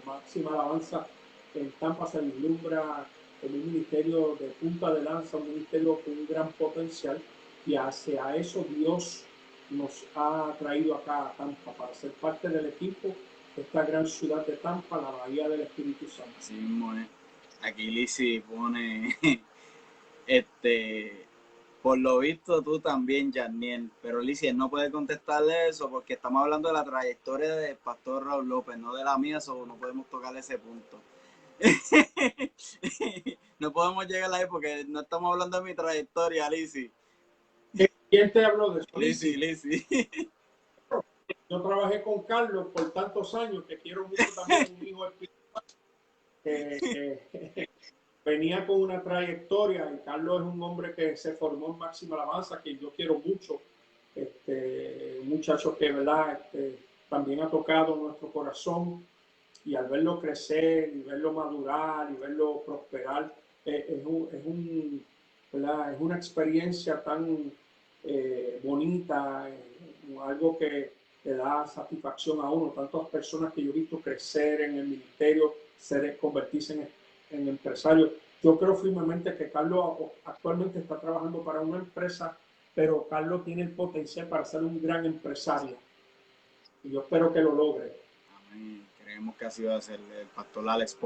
Máxima Alabanza en Tampa se vislumbra como un ministerio de punta de lanza, un ministerio con un gran potencial, y hacia eso Dios nos ha traído acá a Tampa para ser parte del equipo de esta gran ciudad de Tampa, la Bahía del Espíritu Santo. Así mismo es. Aquí Lizzy pone, por lo visto tú también, Janiel, pero Lizzy no puede contestarle eso porque estamos hablando de la trayectoria del pastor Raúl López, no de la mía, eso no podemos tocar ese punto. No podemos llegar ahí porque no estamos hablando de mi trayectoria, Lizzy. ¿Quién te habló de eso? Lizzy. Yo trabajé con Carlos por tantos años, que quiero mucho también, un hijo espiritual, que venía con una trayectoria, y Carlos es un hombre que se formó en Máxima Alabanza, que yo quiero mucho, un muchacho que, ¿verdad? También ha tocado nuestro corazón, y al verlo crecer, y verlo madurar, y verlo prosperar, es una experiencia tan bonita, algo que le da satisfacción a uno. Tantas personas que yo he visto crecer en el ministerio, convertirse en empresarios. Yo creo firmemente que Carlos actualmente está trabajando para una empresa, pero Carlos tiene el potencial para ser un gran empresario. Y yo espero que lo logre. Amén. Creemos que así va a ser. El pastor Alex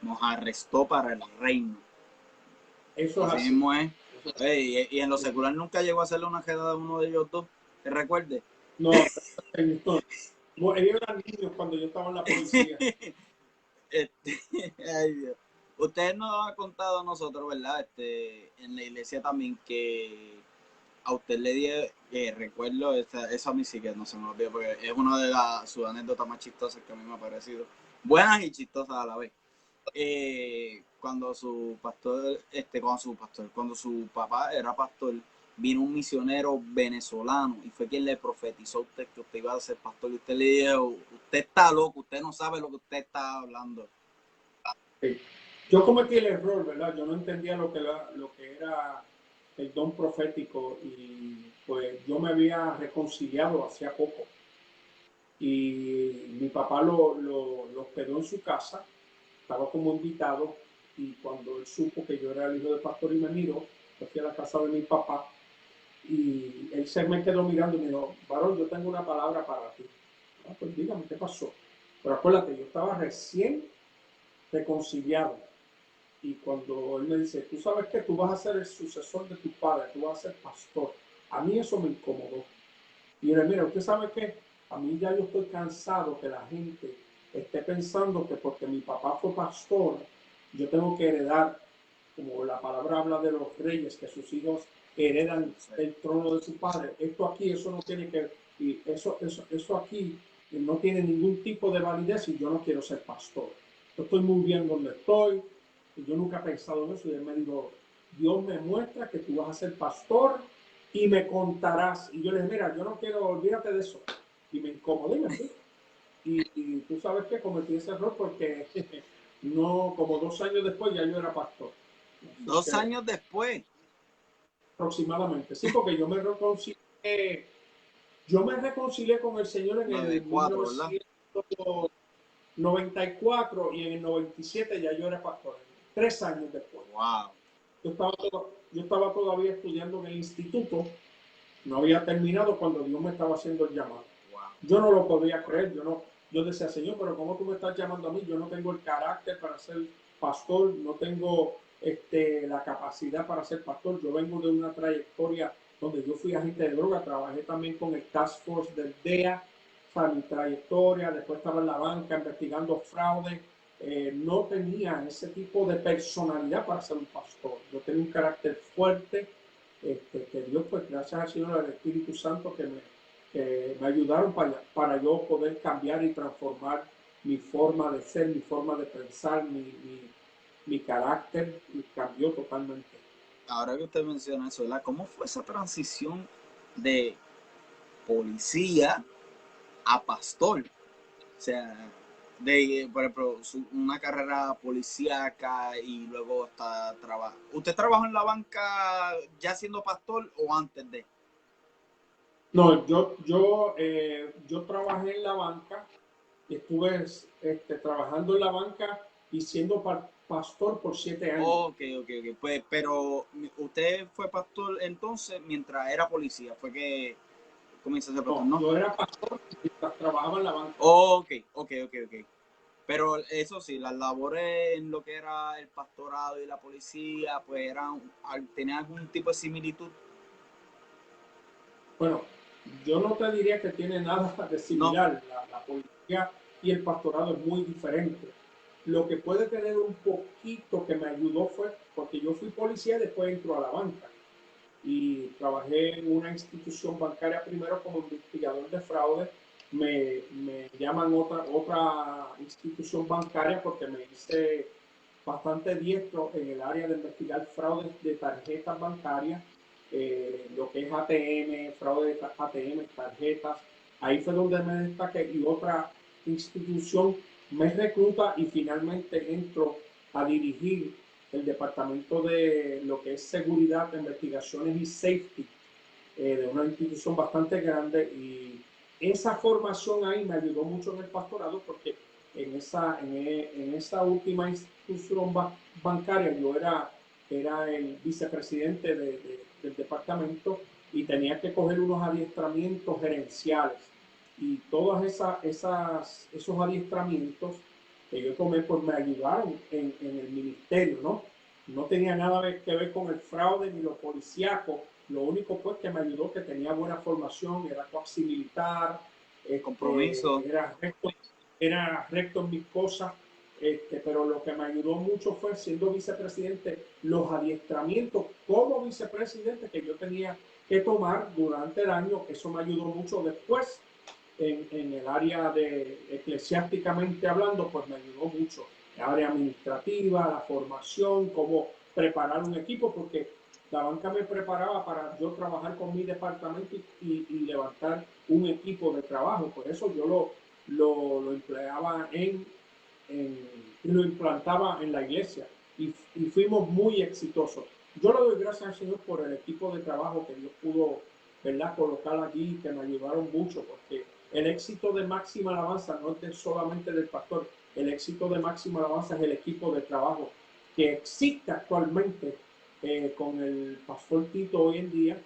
nos arrestó para el reino. Eso así mismo es. Y en lo secular nunca llegó a hacerle una quedada a uno de ellos dos, ¿te recuerdes? No, ellos eran niños cuando yo estaba en la policía. Ay, Dios. Usted nos ha contado a nosotros, ¿verdad? En la iglesia también que a usted le di, recuerdo, eso a mí sí que no se me olvida, porque es una de sus anécdotas más chistosas que a mí me ha parecido. Buenas y chistosas a la vez. Cuando su papá era pastor, vino un misionero venezolano y fue quien le profetizó a usted que usted iba a ser pastor, y usted le dijo: usted está loco, usted no sabe lo que usted está hablando. Sí. Yo cometí el error, ¿verdad? Yo no entendía lo que era el don profético, y pues yo me había reconciliado hacía poco, y mi papá lo hospedó en su casa, estaba como invitado, y cuando él supo que yo era el hijo del pastor y me miró, yo fui a la casa de mi papá, y él se me quedó mirando y me dijo: varón, yo tengo una palabra para ti. Ah, pues dígame, ¿qué pasó? Pero acuérdate, yo estaba recién reconciliado. Y cuando él me dice: tú sabes que tú vas a ser el sucesor de tu padre, tú vas a ser pastor. A mí eso me incomodó. Y yo le dije: mira, usted sabe que a mí ya yo estoy cansado que la gente esté pensando que porque mi papá fue pastor, yo tengo que heredar, como la palabra habla de los reyes, que sus hijos heredan el trono de su padre. Esto aquí, eso no tiene que, y eso aquí no tiene ningún tipo de validez, y yo no quiero ser pastor. Yo estoy muy bien donde estoy, y yo nunca he pensado en eso. Y él me dijo: Dios me muestra que tú vas a ser pastor y me contarás. Y yo le dije: mira, yo no quiero, olvídate de eso. Y me incomodé, me fui. Y tú sabes que cometí ese error porque no, como 2 años después ya yo era pastor. 2 años después. Aproximadamente, sí, porque yo me reconcilié con el Señor en el 1994, y en el 97 ya yo era pastor. 3 años después. Wow. Yo estaba todavía estudiando en el instituto, no había terminado cuando Dios me estaba haciendo el llamado. Wow. Yo no lo podía creer, yo decía: Señor, pero ¿cómo tú me estás llamando a mí? Yo no tengo el carácter para ser pastor, no tengo la capacidad para ser pastor. Yo vengo de una trayectoria donde yo fui agente de droga, trabajé también con el Task Force del DEA, o sea, mi trayectoria, después estaba en la banca investigando fraude. No tenía ese tipo de personalidad para ser un pastor. Yo tenía un carácter fuerte, que Dios, pues gracias al Señor, al Espíritu Santo, que me ayudaron para yo poder cambiar y transformar mi forma de ser, mi forma de pensar, mi carácter, y cambió totalmente. Ahora que usted menciona eso, ¿verdad? ¿Cómo fue esa transición de policía a pastor? O sea, de, por ejemplo, una carrera policíaca y luego hasta trabajo. ¿Usted trabajó en la banca ya siendo pastor o antes de? No, yo trabajé en la banca, estuve trabajando en la banca y siendo pastor por 7 años. Ok. Pues, pero usted fue pastor entonces mientras era policía, fue que comenzó a ser pastor, ¿no? Yo era pastor mientras trabajaba en la banca. Ok. Pero eso sí, las labores en lo que era el pastorado y la policía, pues tenían algún tipo de similitud. Bueno, yo no te diría que tiene nada de similar. No. La policía y el pastorado es muy diferente. Lo que puede tener un poquito que me ayudó fue porque yo fui policía y después entró a la banca. Y trabajé en una institución bancaria primero como investigador de fraude. Me llaman otra institución bancaria porque me hice bastante diestro en el área de investigar fraudes de tarjetas bancarias, lo que es ATM, fraude de ATM, tarjetas. Ahí fue donde me destaqué y otra institución me recluta y finalmente entro a dirigir el departamento de lo que es seguridad, investigaciones y safety, de una institución bastante grande, y esa formación ahí me ayudó mucho en el pastorado porque en esa última institución bancaria yo era el vicepresidente del departamento y tenía que coger unos adiestramientos gerenciales, y todos esos adiestramientos que yo tomé pues me ayudaron en el ministerio, ¿no? No tenía nada que ver con el fraude ni lo policíaco. Lo único pues que me ayudó, que tenía buena formación, era coaxi militar, Compromiso. era recto en mis cosas, pero lo que me ayudó mucho fue, siendo vicepresidente, los adiestramientos como vicepresidente que yo tenía que tomar durante el año. Eso me ayudó mucho después en el área de eclesiásticamente hablando, pues me ayudó mucho. La área administrativa, la formación, cómo preparar un equipo, porque la banca me preparaba para yo trabajar con mi departamento y levantar un equipo de trabajo. Por eso yo lo empleaba y lo implantaba en la iglesia, y fuimos muy exitosos. Yo le doy gracias al Señor por el equipo de trabajo que Dios pudo, ¿verdad?, colocar aquí, que me ayudaron mucho, porque el éxito de Máxima Alabanza no es solamente del pastor. El éxito de Máxima Alabanza es el equipo de trabajo que existe actualmente, con el pastor Tito hoy en día.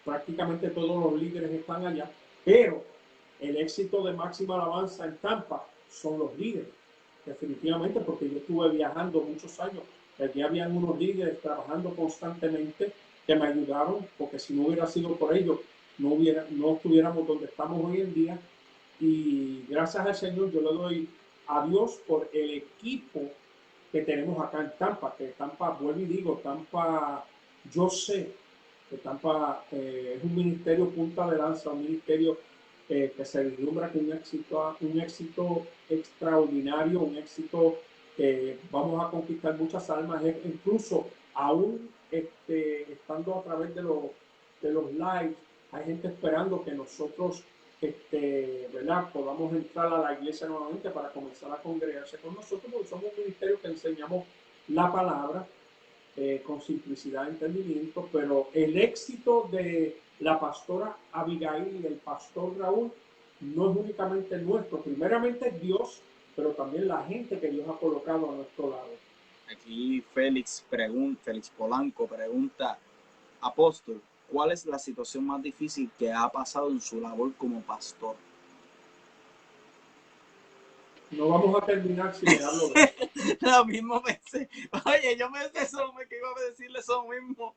Prácticamente todos los líderes están allá, pero el éxito de Máxima Alabanza en Tampa son los líderes, definitivamente, porque yo estuve viajando muchos años. Allí habían unos líderes trabajando constantemente que me ayudaron, porque si no hubiera sido por ellos, no estuviéramos donde estamos hoy en día. Y gracias al Señor yo le doy a Dios por el equipo que tenemos acá en Tampa, que Tampa, vuelvo y digo, Tampa, yo sé que Tampa es un ministerio punta de lanza, un ministerio que se vislumbra con un éxito extraordinario, un éxito que vamos a conquistar muchas almas, incluso aún estando a través de los lives, hay gente esperando que nosotros, ¿verdad?, podamos entrar a la iglesia nuevamente para comenzar a congregarse con nosotros, porque somos un ministerio que enseñamos la palabra con simplicidad y entendimiento. Pero el éxito de la pastora Abigail y el pastor Raúl no es únicamente nuestro, primeramente es Dios, pero también la gente que Dios ha colocado a nuestro lado. Aquí Félix Polanco pregunta, apóstol, ¿cuál es la situación más difícil que ha pasado en su labor como pastor? No vamos a terminar sin hablo de eso. Lo mismo pensé. Oye, yo me pensé que iba a decirle eso mismo.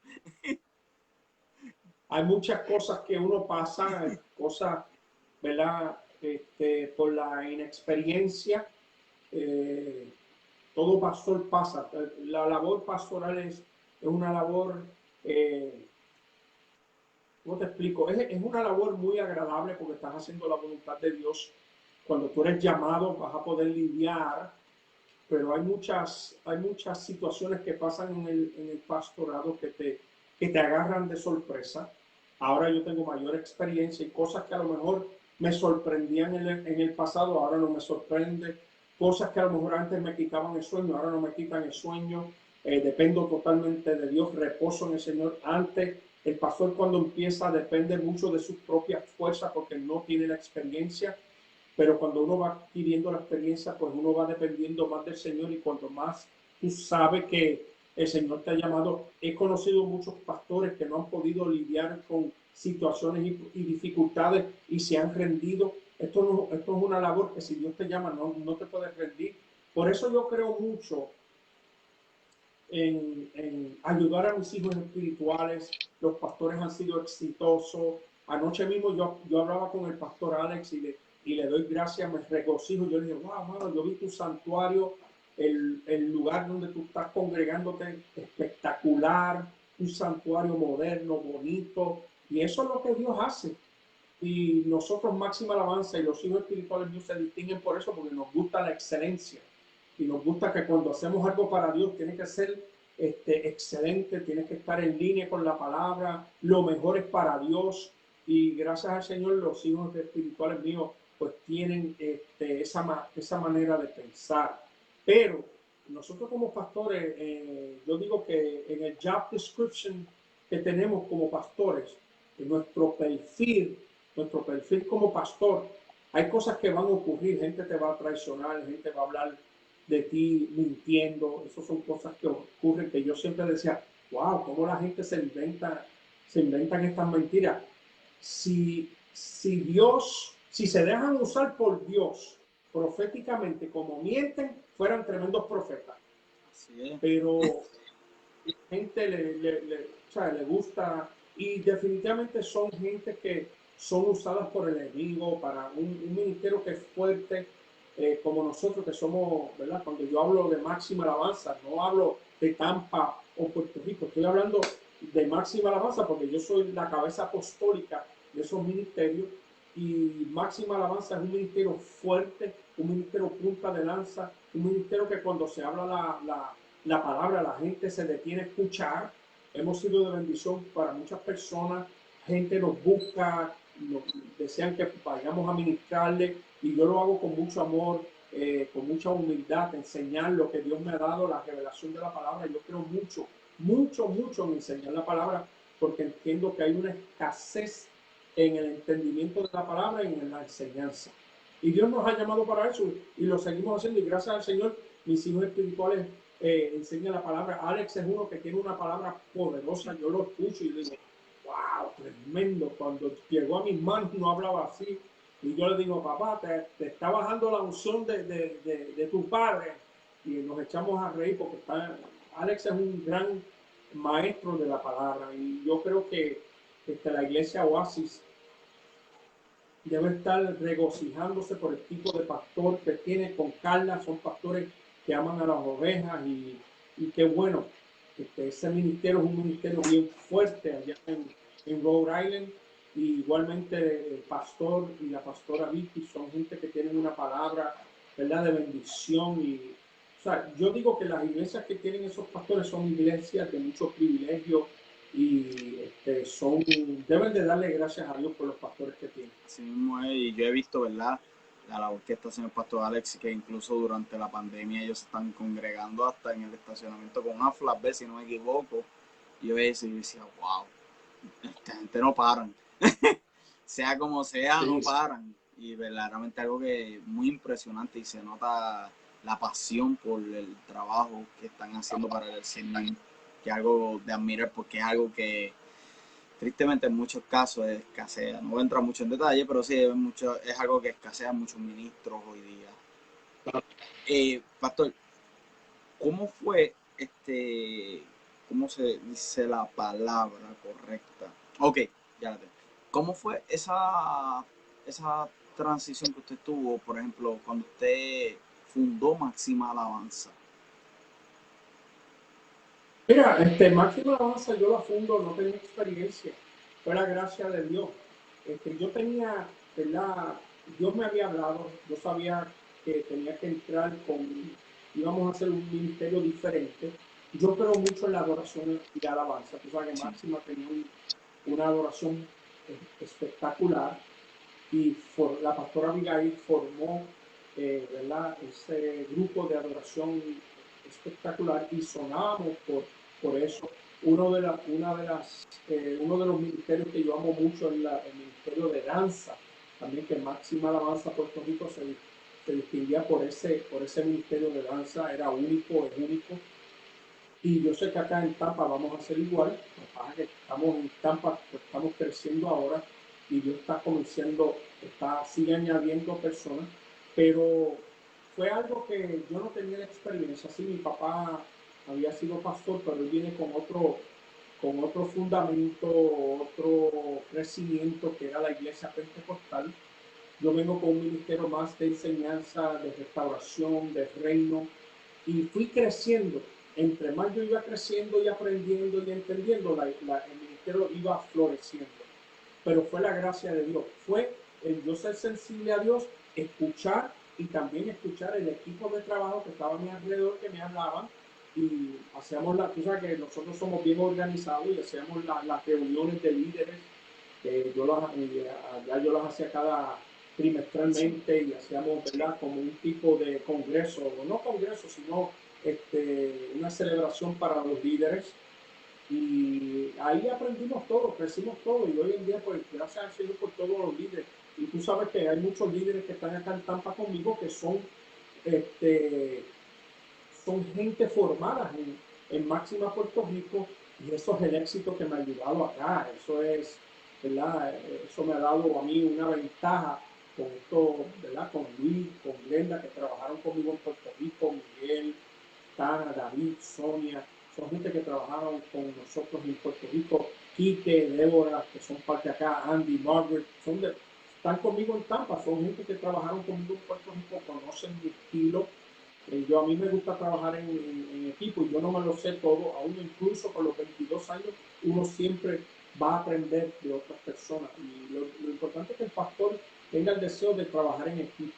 hay muchas cosas que uno pasa, cosas, ¿verdad? Por la inexperiencia, eh, todo pastor pasa. La labor pastoral es una labor, ¿cómo te explico? Es una labor muy agradable porque estás haciendo la voluntad de Dios. Cuando tú eres llamado vas a poder lidiar, pero hay muchas situaciones que pasan en el pastorado que te agarran de sorpresa. Ahora yo tengo mayor experiencia y cosas que a lo mejor me sorprendían en el pasado, ahora no me sorprende. Cosas que a lo mejor antes me quitaban el sueño, ahora no me quitan el sueño. Dependo totalmente de Dios, reposo en el Señor. Antes, el pastor cuando empieza depende mucho de sus propias fuerzas porque no tiene la experiencia, pero cuando uno va adquiriendo la experiencia, pues uno va dependiendo más del Señor y cuanto más tú sabes que el Señor te ha llamado. He conocido muchos pastores que no han podido lidiar con situaciones y dificultades y se han rendido. Esto es una labor que si Dios te llama no te puedes rendir. Por eso yo creo mucho en ayudar a mis hijos espirituales. Los pastores han sido exitosos. Anoche mismo yo hablaba con el pastor Alex y le doy gracias, me regocijo. Yo le dije, wow, mano, yo vi tu santuario, el lugar donde tú estás congregándote, espectacular, un santuario moderno, bonito. Y eso es lo que Dios hace. Y nosotros, Máxima Alabanza y los hijos espirituales míos se distinguen por eso, porque nos gusta la excelencia. Y nos gusta que cuando hacemos algo para Dios tiene que ser excelente, tiene que estar en línea con la palabra, lo mejor es para Dios. Y gracias al Señor, los hijos espirituales míos pues tienen esa manera de pensar. Pero nosotros como pastores, yo digo que en el job description que tenemos como pastores, en nuestro perfil como pastor, hay cosas que van a ocurrir, gente te va a traicionar, gente va a hablar de ti mintiendo, esas son cosas que ocurren que yo siempre decía, wow, cómo la gente se inventan estas mentiras. Si se dejan usar por Dios proféticamente como mienten, fueran tremendos profetas. Pero la gente o sea, le gusta y definitivamente son gente que son usadas por el enemigo para un ministerio que es fuerte, como nosotros que somos, ¿verdad? Cuando yo hablo de Máxima Alabanza, no hablo de Tampa o Puerto Rico, estoy hablando de Máxima Alabanza porque yo soy la cabeza apostólica de esos ministerios y Máxima Alabanza es un ministerio fuerte, un ministerio punta de lanza, un ministerio que cuando se habla la palabra, la gente se detiene a escuchar. Hemos sido de bendición para muchas personas, gente nos busca, nos desean que vayamos a ministrarle y yo lo hago con mucho amor, con mucha humildad, enseñar lo que Dios me ha dado, la revelación de la palabra. Yo creo mucho en enseñar la palabra porque entiendo que hay una escasez en el entendimiento de la palabra y en la enseñanza. Y Dios nos ha llamado para eso y lo seguimos haciendo y gracias al Señor mis hijos espirituales enseñan la palabra. Alex es uno que tiene una palabra poderosa, yo lo escucho y digo, wow, tremendo. Cuando llegó a mis manos no hablaba así y yo le digo, papá, te está bajando la unción de tu padre y nos echamos a reír porque Alex es un gran maestro de la palabra y yo creo que la iglesia Oasis debe estar regocijándose por el tipo de pastor que tiene con Carla. Son pastores que aman a las ovejas y qué bueno. Ese ministerio es un ministerio bien fuerte allá en Rhode Island. Y igualmente el pastor y la pastora Vicky son gente que tienen una palabra, ¿verdad?, de bendición. O sea, yo digo que las iglesias que tienen esos pastores son iglesias de mucho privilegio y deben de darle gracias a Dios por los pastores que tienen. Así mismo es, y yo he visto, ¿verdad?, la labor que está haciendo el pastor Alex, que incluso durante la pandemia ellos se están congregando hasta en el estacionamiento con una flatbed, si no me equivoco. Y yo decía, wow, esta gente no paran. Sea como sea, no paran. Y verdaderamente algo que es muy impresionante y se nota la pasión por el trabajo que están haciendo para el Señor, que es algo de admirar porque es algo que tristemente en muchos casos escasea. No voy a entrar mucho en detalle, pero sí es algo que escasea muchos ministros hoy día. Pastor, ¿cómo fue cómo se dice la palabra correcta? Ok, ya la tengo. ¿Cómo fue esa transición que usted tuvo, por ejemplo, cuando usted fundó Máxima Alabanza? Mira, Máxima Alabanza yo la fundo, no tenía experiencia, fue la gracia de Dios. Yo tenía, ¿verdad? Dios me había hablado, yo sabía que tenía que entrar íbamos a hacer un ministerio diferente. Yo creo mucho en la adoración y alabanza. Tú sabes que Sí. Máxima tenía una adoración espectacular y la pastora Abigail formó, ¿verdad? Ese grupo de adoración espectacular y sonábamos por eso. Uno de los ministerios que yo amo mucho es el ministerio de danza, también que Máxima Alabanza Puerto Rico se distinguía por ese ministerio de danza, era único, es único. Y yo sé que acá en Tampa vamos a hacer igual, lo que pasa es que estamos en Tampa, pues estamos creciendo ahora y Dios está comenzando, sigue añadiendo personas, pero fue algo que yo no tenía experiencia. Sí, mi papá había sido pastor, pero él viene con otro fundamento, otro crecimiento que era la iglesia pentecostal. Yo vengo con un ministerio más de enseñanza, de restauración, de reino, y fui creciendo. Entre más yo iba creciendo y aprendiendo y entendiendo, el ministerio iba floreciendo. Pero fue la gracia de Dios, fue el yo ser sensible a Dios, escuchar y también escuchar el equipo de trabajo que estaba a mi alrededor, que me hablaban, y hacíamos tú sabes que nosotros somos bien organizados y hacíamos las reuniones de líderes, que yo las hacía cada trimestralmente y hacíamos, ¿verdad? Como un tipo de congreso, no congreso, sino una celebración para los líderes. Y ahí aprendimos todo, crecimos todo, y hoy en día, pues, gracias al Señor por todos los líderes. Y tú sabes que hay muchos líderes que están acá en Tampa conmigo que son gente formada en Máxima Puerto Rico, y eso es el éxito que me ha ayudado acá. Eso es, ¿verdad? Eso me ha dado a mí una ventaja con esto, ¿verdad? Con Luis, con Glenda, que trabajaron conmigo en Puerto Rico, Miguel, Tana, David, Sonia, son gente que trabajaron con nosotros en Puerto Rico, Quique, Débora, que son parte acá, Andy, Margaret, están conmigo en Tampa, son gente que trabajaron conmigo en Puerto Rico, conocen mi estilo. A mí me gusta trabajar en equipo y yo no me lo sé todo, aún incluso con los 22 años, uno siempre va a aprender de otras personas. Y lo importante es que el pastor tenga el deseo de trabajar en equipo.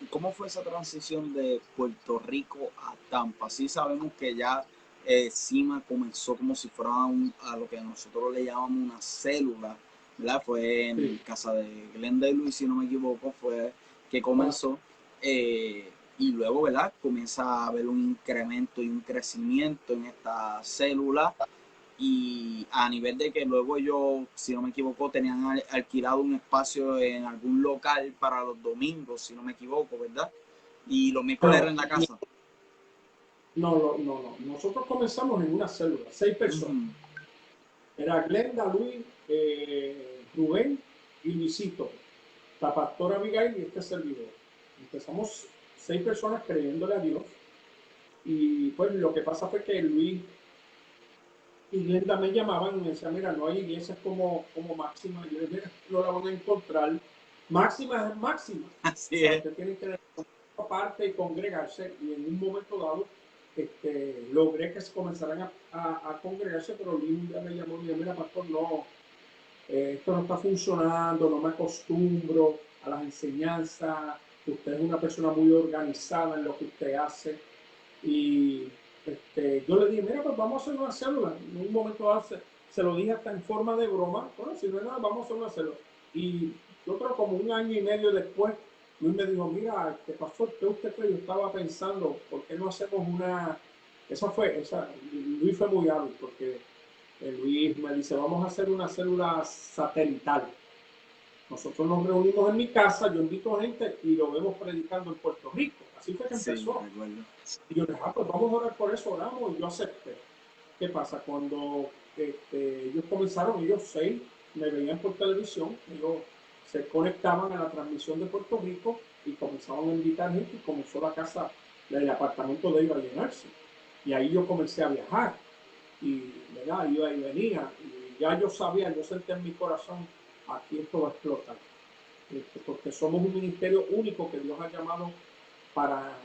¿Cómo fue esa transición de Puerto Rico a Tampa? Sí sabemos que ya CIMA comenzó como si fuera a lo que nosotros le llamamos una célula, ¿verdad? Fue en Sí. casa de Glenda y Luis, si no me equivoco, fue que comenzó. Y luego, ¿verdad? Comienza a haber un incremento y un crecimiento en esta célula. Y a nivel de que luego ellos, si no me equivoco, tenían alquilado un espacio en algún local para los domingos, si no me equivoco, ¿verdad? Y los miércoles era en la casa. No. Nosotros comenzamos en una célula, 6 personas. Era Glenda, Luis, Rubén y Luisito, la pastora Abigail y este servidor. Empezamos 6 personas creyéndole a Dios. Y pues lo que pasa fue que Luis y Glenda me llamaban y me decían, mira, no hay iglesias como Máxima. Y yo les dije, mira, no la van a encontrar. Máxima es Máxima. Así O sea, es. usted tiene que aparte y congregarse. Y en un momento dado, logré que se comenzaran a congregarse, pero Luis un día me llamó y me dijo, mira, pastor, no, esto no está funcionando, no me acostumbro a las enseñanzas, usted es una persona muy organizada en lo que usted hace. Y yo le dije, mira, pues vamos a hacer una célula. En un momento dado se lo dije hasta en forma de broma, bueno, si no es nada, vamos a hacer una célula. Y yo creo como un año y medio después, Luis me dijo, mira, ¿qué pasó? ¿Qué usted cree? Yo estaba pensando, ¿por qué no hacemos una... Luis fue muy hábil porque Luis me dice, vamos a hacer una célula satelital. Nosotros nos reunimos en mi casa, yo invito a gente y lo vemos predicando en Puerto Rico. Así fue que Sí, empezó. recuerdo. Y yo le dije, pues vamos a orar por eso, oramos, y yo acepté. ¿Qué pasa? Cuando ellos comenzaron, ellos 6 me veían por televisión, ellos se conectaban a la transmisión de Puerto Rico y comenzaban a invitar gente y comenzó la casa, el apartamento de ellos a llenarse. Y ahí yo comencé a viajar y, ¿verdad? Iba y venía. ya yo sabía, yo sentí en mi corazón, aquí esto va a explotar. Porque somos un ministerio único que Dios ha llamado para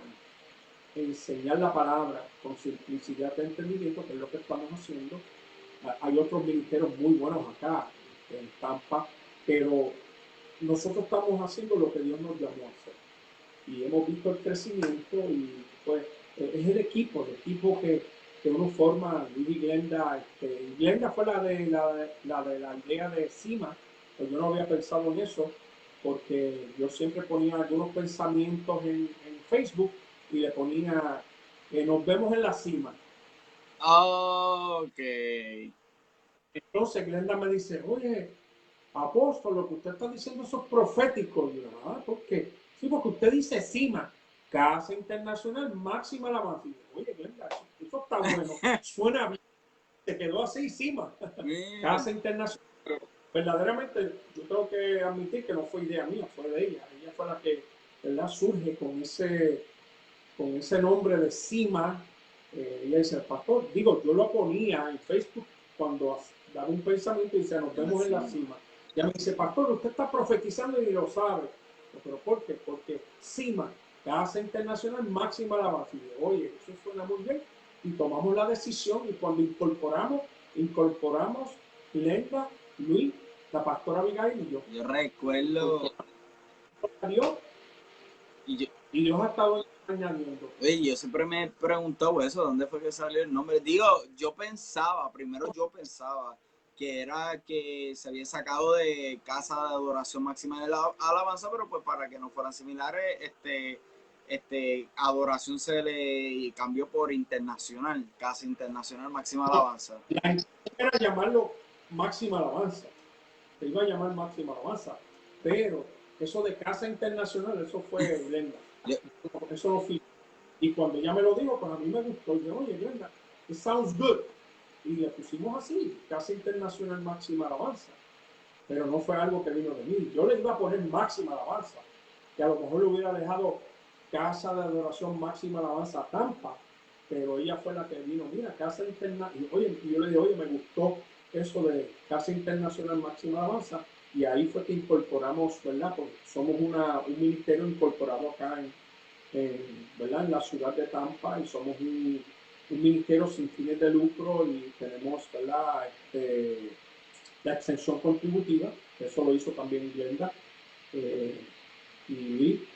enseñar la palabra con simplicidad de entendimiento, que es lo que estamos haciendo. Hay otros ministerios muy buenos acá en Tampa, pero nosotros estamos haciendo lo que Dios nos llamó a hacer. Y hemos visto el crecimiento y pues es el equipo que uno forma. Luis y Glenda, Glenda fue la de la idea de CIMA, pues yo no había pensado en eso, porque yo siempre ponía algunos pensamientos en Facebook y le ponía, nos vemos en la cima. Ok. Entonces Glenda me dice, oye, apóstol, lo que usted está diciendo eso es profético. Y yo, ¿por qué? Sí, porque usted dice CIMA, Casa Internacional Máxima Alabanza. Oye, Glenda, eso está bueno, suena bien. Se quedó así, CIMA, Casa Internacional. Verdaderamente, yo tengo que admitir que no fue idea mía, fue de ella. Ella fue la que, ¿verdad?, surge con ese nombre de CIMA. Ella dice, pastor, digo, yo lo ponía en Facebook cuando daba un pensamiento y dice, nos vemos en la cima. Y ella me dice, pastor, usted está profetizando y lo sabe. ¿Pero por qué? Porque CIMA, Casa Internacional Máxima Alabanza. Y yo, oye, eso suena muy bien. Y tomamos la decisión y cuando incorporamos Glenda, Luis, la pastora Abigail y yo. Yo recuerdo. Dios, y Dios ha estado añadiendo. Oye, yo siempre me he preguntado eso, ¿dónde fue que salió el nombre? Digo, primero yo pensaba que era que se había sacado de Casa de Adoración Máxima de la Alabanza, pero pues para que no fueran similares, Adoración se le cambió por Internacional, Casa Internacional Máxima Alabanza. La intención era llamarlo Máxima Alabanza, se iba a llamar Máxima Alabanza, pero eso de Casa Internacional, eso fue Glenda. Eso no fue. Y cuando ella me lo dijo, pues a mí me gustó. Y yo, oye, Glenda, it sounds good. Y le pusimos así, Casa Internacional Máxima Alabanza. Pero no fue algo que vino de mí. Yo le iba a poner Máxima Alabanza, que a lo mejor le hubiera dejado Casa de Adoración Máxima Alabanza Tampa, pero ella fue la que vino, mira, Casa Internacional. Y yo le dije, oye, me gustó eso de Casa Internacional Máxima Alabanza. Y ahí fue que incorporamos, ¿verdad? Porque somos un ministerio incorporado acá ¿verdad?, en la ciudad de Tampa, y somos un ministerio sin fines de lucro y tenemos, ¿verdad?, la exención contributiva, eso lo hizo también Glenda, y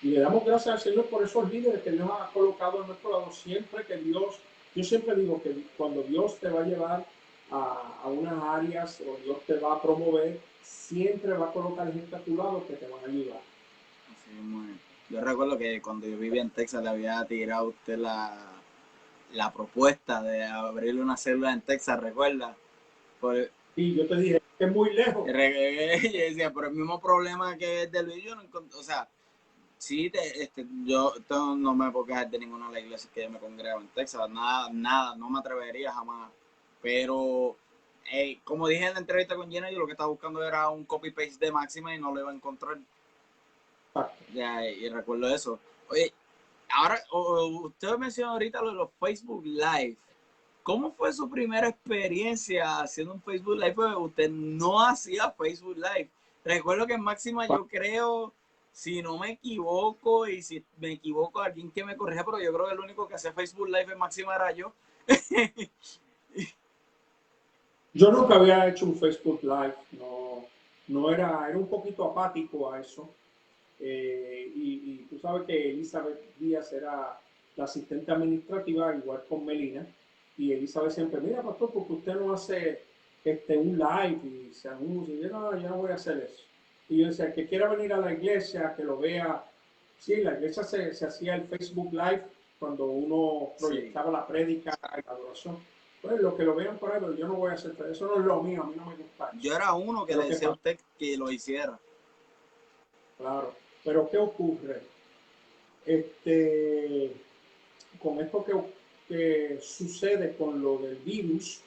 le damos gracias al Señor por esos líderes que Dios ha colocado a nuestro lado. Siempre que Dios, yo siempre digo que cuando Dios te va a llevar a unas áreas o Dios te va a promover, siempre va a colocar gente a tu lado que te van a ayudar. Así es. Yo recuerdo que cuando yo vivía en Texas le había tirado a usted la propuesta de abrirle una célula en Texas, ¿recuerda? Pues, y yo te dije que es muy lejos. Y decía, pero el mismo problema que es de Luis, yo no encontré, o sea, sí, yo no me puedo quejar de ninguna de las iglesias que yo me congrego en Texas, nada, no me atrevería jamás, pero como dije en la entrevista con Jenna, yo lo que estaba buscando era un copy-paste de Máxima y no lo iba a encontrar. Ya, y recuerdo eso. Oye, ahora, usted mencionó ahorita lo de los Facebook Live. ¿Cómo fue su primera experiencia haciendo un Facebook Live? Porque usted no hacía Facebook Live. Recuerdo que en Máxima, yo creo, si no me equivoco, y si me equivoco, alguien que me corrija, pero yo creo que el único que hacía Facebook Live en Máxima era yo. Yo nunca había hecho un Facebook Live, no era un poquito apático a eso. Y tú sabes que Elizabeth Díaz era la asistente administrativa, igual con Melina, y Elizabeth siempre, mira, pastor, porque usted no hace un live y se anuncia. Y yo no voy a hacer eso. Y yo decía, que quiera venir a la iglesia, que lo vea. Sí, la iglesia se hacía el Facebook Live cuando uno proyectaba la prédica y la adoración. Pues lo que lo vean por ahí, pero yo no voy a hacer eso, no es lo mío, a mí no me gusta eso. Yo era uno que le decía a usted que lo hiciera. Claro, pero ¿qué ocurre? Con esto que sucede con lo del virus,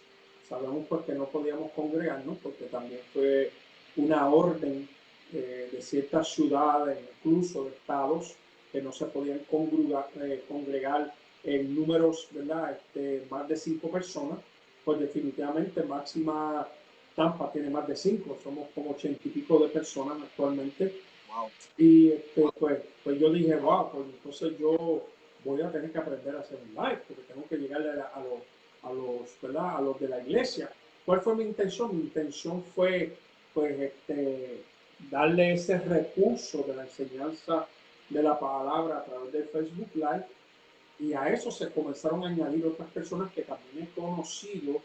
sabemos pues que no podíamos congregarnos, porque también fue una orden de ciertas ciudades, incluso de estados, que no se podían congregar en números, ¿verdad?, más de 5 personas. Pues definitivamente Máxima Tampa tiene más de 5, somos como 80 y pico de personas actualmente. Wow. Y pues yo dije, wow, pues entonces yo voy a tener que aprender a hacer un live, porque tengo que llegarle a los de la iglesia. ¿Cuál fue mi intención? Mi intención fue, pues, darle ese recurso de la enseñanza de la palabra a través del Facebook Live, y a eso se comenzaron a añadir otras personas que también he conocido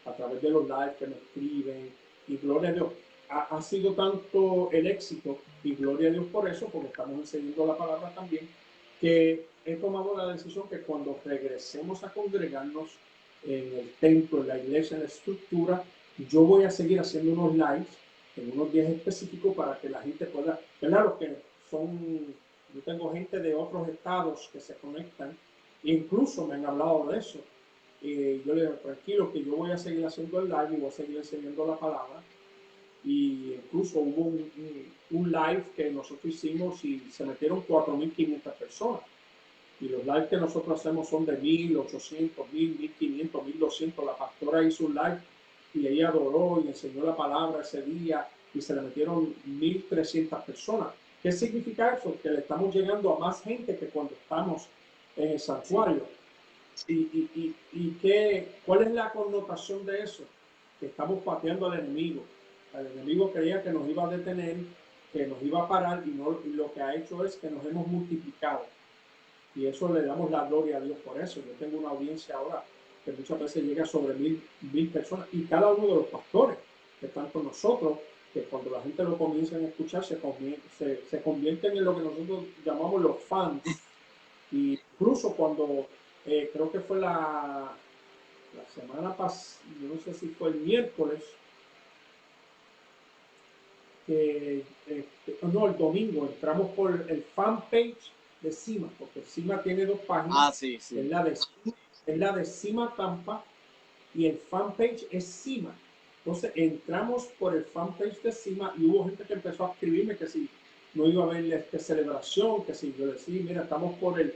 a través de los lives que me escriben, y gloria a Dios. Ha sido tanto el éxito, y gloria a Dios por eso, porque estamos enseñando la palabra también, que he tomado la decisión que cuando regresemos a congregarnos en el templo, en la iglesia, en la estructura, yo voy a seguir haciendo unos lives en unos días específicos para que la gente pueda, ¿verdad? Los que son, yo tengo gente de otros estados que se conectan, e incluso me han hablado de eso. Yo le digo, tranquilo, que yo voy a seguir haciendo el live y voy a seguir enseñando la palabra. Y incluso hubo un live que nosotros hicimos y se metieron 4.500 personas. Y los lives que nosotros hacemos son de 1.800, 1.000, 1.500, 1.200. La pastora hizo un live y ella adoró y enseñó la palabra ese día y se le metieron 1.300 personas. ¿Qué significa eso? Que le estamos llegando a más gente que cuando estamos en el santuario. ¿Cuál es la connotación de eso? Que estamos pateando al enemigo. El enemigo creía que nos iba a detener, que nos iba a parar, y lo que ha hecho es que nos hemos multiplicado. Y eso le damos la gloria a Dios por eso. Yo tengo una audiencia ahora que muchas veces llega sobre 1.000 personas, y cada uno de los pastores que están con nosotros, que cuando la gente lo comienza a escuchar, se convierten en lo que nosotros llamamos los fans. Y incluso cuando creo que fue la semana pasada, no sé si fue el miércoles, no, el domingo, entramos por el fanpage de CIMA, porque CIMA tiene 2 páginas. Ah, sí, sí. Es la de CIMA Tampa, y el fanpage es CIMA. Entonces entramos por el fanpage de CIMA y hubo gente que empezó a escribirme que si no iba a haber celebración, que si yo decía, mira, estamos por el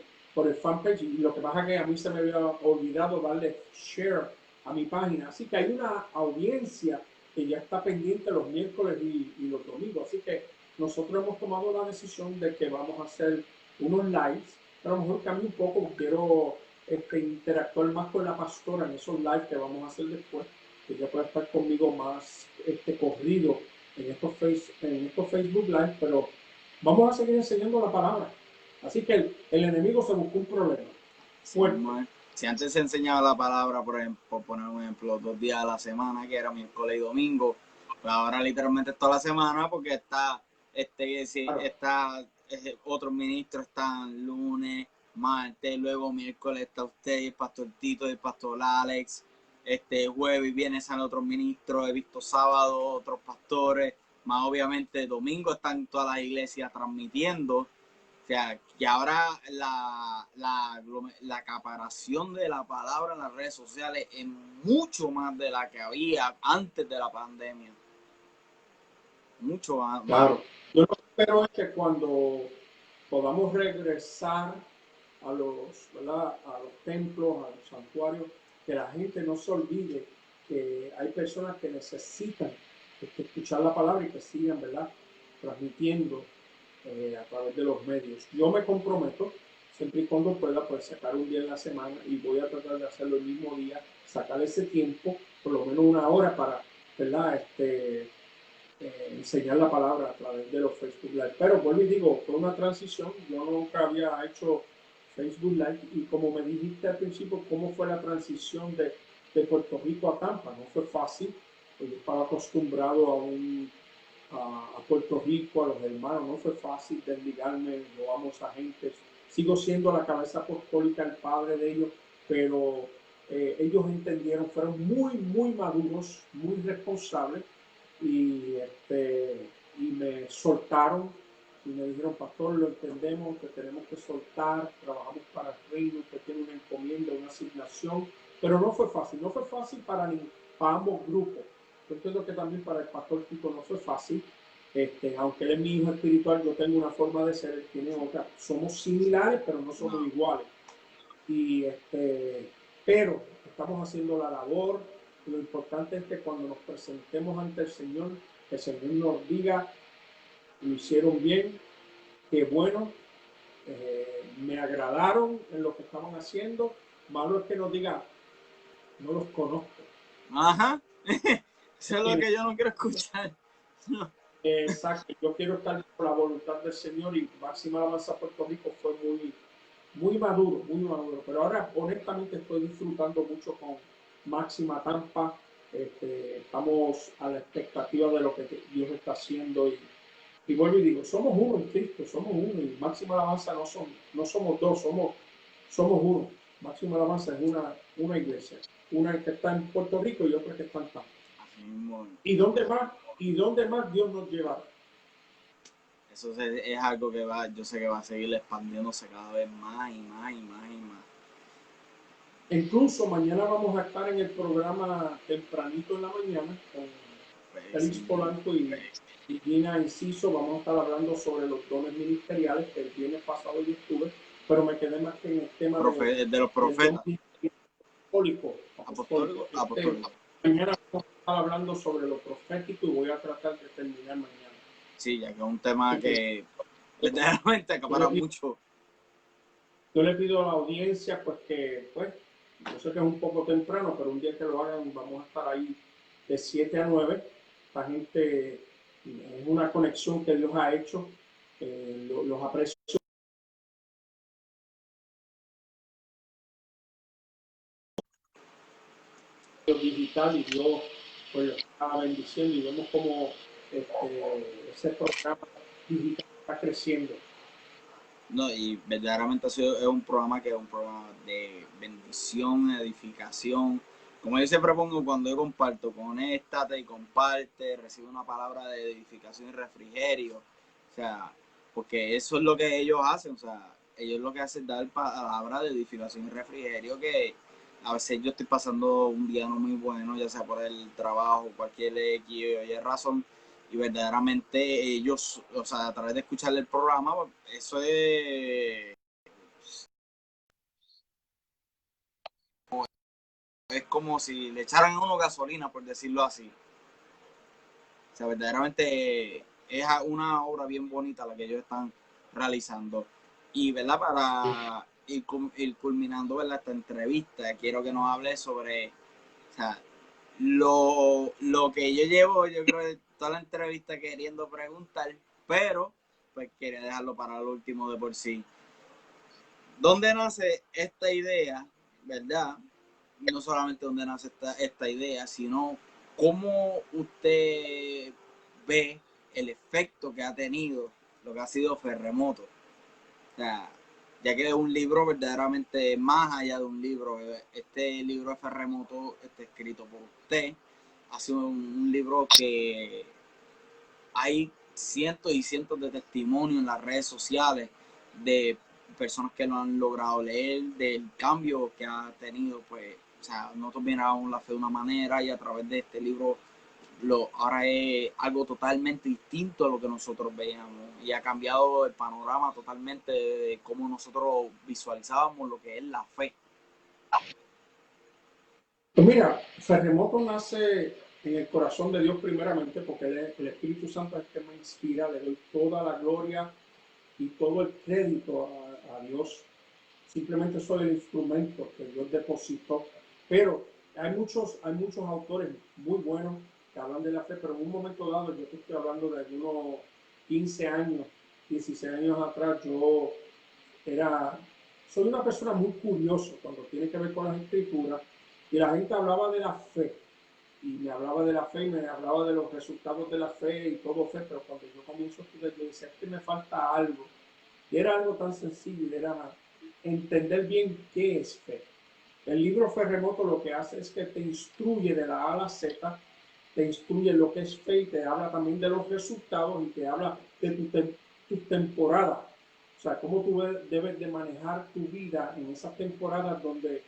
fanpage, y lo que pasa es que a mí se me había olvidado darle share a mi página. Así que hay una audiencia que ya está pendiente los miércoles y los domingos. Así que nosotros hemos tomado la decisión de que vamos a hacer unos lives, pero a lo mejor cambio un poco, quiero interactuar más con la pastora en esos lives que vamos a hacer después, que ella pueda estar conmigo más corrido en estos Facebook Live, pero vamos a seguir enseñando la palabra. Así que el enemigo se buscó un problema. Si antes se enseñaba la palabra, por ejemplo, por poner un ejemplo, 2 días a la semana, que era miércoles y domingo, pues ahora literalmente toda la semana, porque está, otros ministros están lunes, martes, luego miércoles está usted, el pastor Tito, el pastor Alex, jueves viene salen otros ministros, he visto sábado otros pastores, más obviamente domingo están todas las iglesias transmitiendo. O sea, que ahora la acaparación de la palabra en las redes sociales es mucho más de la que había antes de la pandemia. Mucho más. Claro. Yo lo que espero es que cuando podamos regresar a los templos, a los santuarios, que la gente no se olvide que hay personas que necesitan escuchar la palabra y que sigan, ¿verdad?, transmitiendo a través de los medios. Yo me comprometo, siempre y cuando pueda, pues sacar un día en la semana, y voy a tratar de hacerlo el mismo día, sacar ese tiempo, por lo menos una hora, para, ¿verdad?, enseñar la palabra a través de los Facebook Live. Pero vuelvo y digo, fue una transición. Yo nunca había hecho Facebook Live, y como me dijiste al principio, ¿cómo fue la transición de Puerto Rico a Tampa? No fue fácil, pues yo estaba acostumbrado a Puerto Rico, a los hermanos. No fue fácil desligarme. Yo amo a esa gente, sigo siendo la cabeza apostólica, el padre de ellos, pero ellos entendieron, fueron muy maduros, muy responsables, y me soltaron y me dijeron, pastor, lo entendemos, que tenemos que soltar, trabajamos para el reino, que tiene una encomienda, una asignación, pero no fue fácil para ambos grupos. Yo entiendo que también para el pastor Tito no fue fácil, aunque él es mi hijo espiritual, yo tengo una forma de ser, él tiene otra, somos similares, pero no somos iguales, pero estamos haciendo la labor. Lo importante es que cuando nos presentemos ante el Señor nos diga, lo hicieron bien, qué bueno, me agradaron en lo que estaban haciendo. Malo es que nos diga, no los conozco. Ajá, eso es lo que yo no quiero escuchar. No. Exacto, yo quiero estar por la voluntad del Señor, y Máxima Alabanza Puerto Rico fue muy maduro, pero ahora honestamente estoy disfrutando mucho con Máxima Tampa. Estamos a la expectativa de lo que Dios está haciendo, y vuelvo y digo, somos uno en Cristo, somos uno, y Máxima Alabanza no somos dos, somos uno. Máxima Alabanza es una iglesia, una que está en Puerto Rico y otra que está en Tampa. ¿Y dónde más Dios nos llevará? Eso es algo que yo sé que va a seguir expandiéndose cada vez más y más y más y más. Incluso mañana vamos a estar en el programa tempranito en la mañana con Félix Polanco y Gina Enciso. Vamos a estar hablando sobre los dones ministeriales, que el viernes pasado yo estuve, pero me quedé más que en el tema de los profetas. Apostólico. Mañana vamos a estar hablando sobre lo profético y voy a tratar de terminar mañana. Sí, ya que es un tema que verdaderamente acapara mucho. Yo le pido a la audiencia pues que, yo sé que es un poco temprano, pero un día que lo hagan vamos a estar ahí de 7 a 9. La gente, es una conexión que Dios ha hecho, los aprecio. Digital, y Dios pues lo está bendiciendo, y vemos como ese programa digital está creciendo. No, y verdaderamente es un programa que es un programa de bendición, edificación. Como yo siempre pongo cuando yo comparto, conéctate y comparte, recibe una palabra de edificación y refrigerio. O sea, porque eso es lo que ellos hacen. O sea, ellos lo que hacen es dar palabra de edificación y refrigerio, que a veces yo estoy pasando un día no muy bueno, ya sea por el trabajo, cualquier X o Y razón, y verdaderamente ellos, o sea, a través de escuchar el programa, eso es como si le echaran a uno gasolina, por decirlo así. O sea, verdaderamente es una obra bien bonita la que ellos están realizando. Y, ¿verdad? Para ir culminando, ¿verdad?, esta entrevista, quiero que nos hable sobre, o sea, lo que yo llevo, yo creo que toda la entrevista queriendo preguntar, pero pues quería dejarlo para el último de por sí. ¿Dónde nace esta idea, verdad? No solamente dónde nace esta idea, sino cómo usted ve el efecto que ha tenido lo que ha sido Ferremoto. O sea, ya que es un libro verdaderamente más allá de un libro. Este libro de Ferremoto está escrito por usted. Ha sido un libro que hay cientos y cientos de testimonios en las redes sociales de personas que lo han logrado leer, del cambio que ha tenido. Pues, o sea, nosotros miramos la fe de una manera, y a través de este libro ahora es algo totalmente distinto a lo que nosotros veíamos, y ha cambiado el panorama totalmente de cómo nosotros visualizábamos lo que es la fe. Pues mira, Ferremoto nace en el corazón de Dios primeramente, porque el Espíritu Santo es el que me inspira. Le doy toda la gloria y todo el crédito a Dios. Simplemente soy el instrumento que Dios depositó. Pero hay muchos autores muy buenos que hablan de la fe, pero en un momento dado, yo te estoy hablando de algunos 15 años, 16 años atrás, soy una persona muy curiosa cuando tiene que ver con las escrituras, y la gente hablaba de la fe, y me hablaba de la fe, y me hablaba de los resultados de la fe y todo fe, pero cuando yo comienzo a estudiar, yo decía, es que me falta algo. Y era algo tan sencillo, era entender bien qué es fe. El libro Ferremoto lo que hace es que te instruye de la A a la Z, te instruye lo que es fe, y te habla también de los resultados, y te habla de tu temporada. O sea, cómo tú debes de manejar tu vida en esas temporadas donde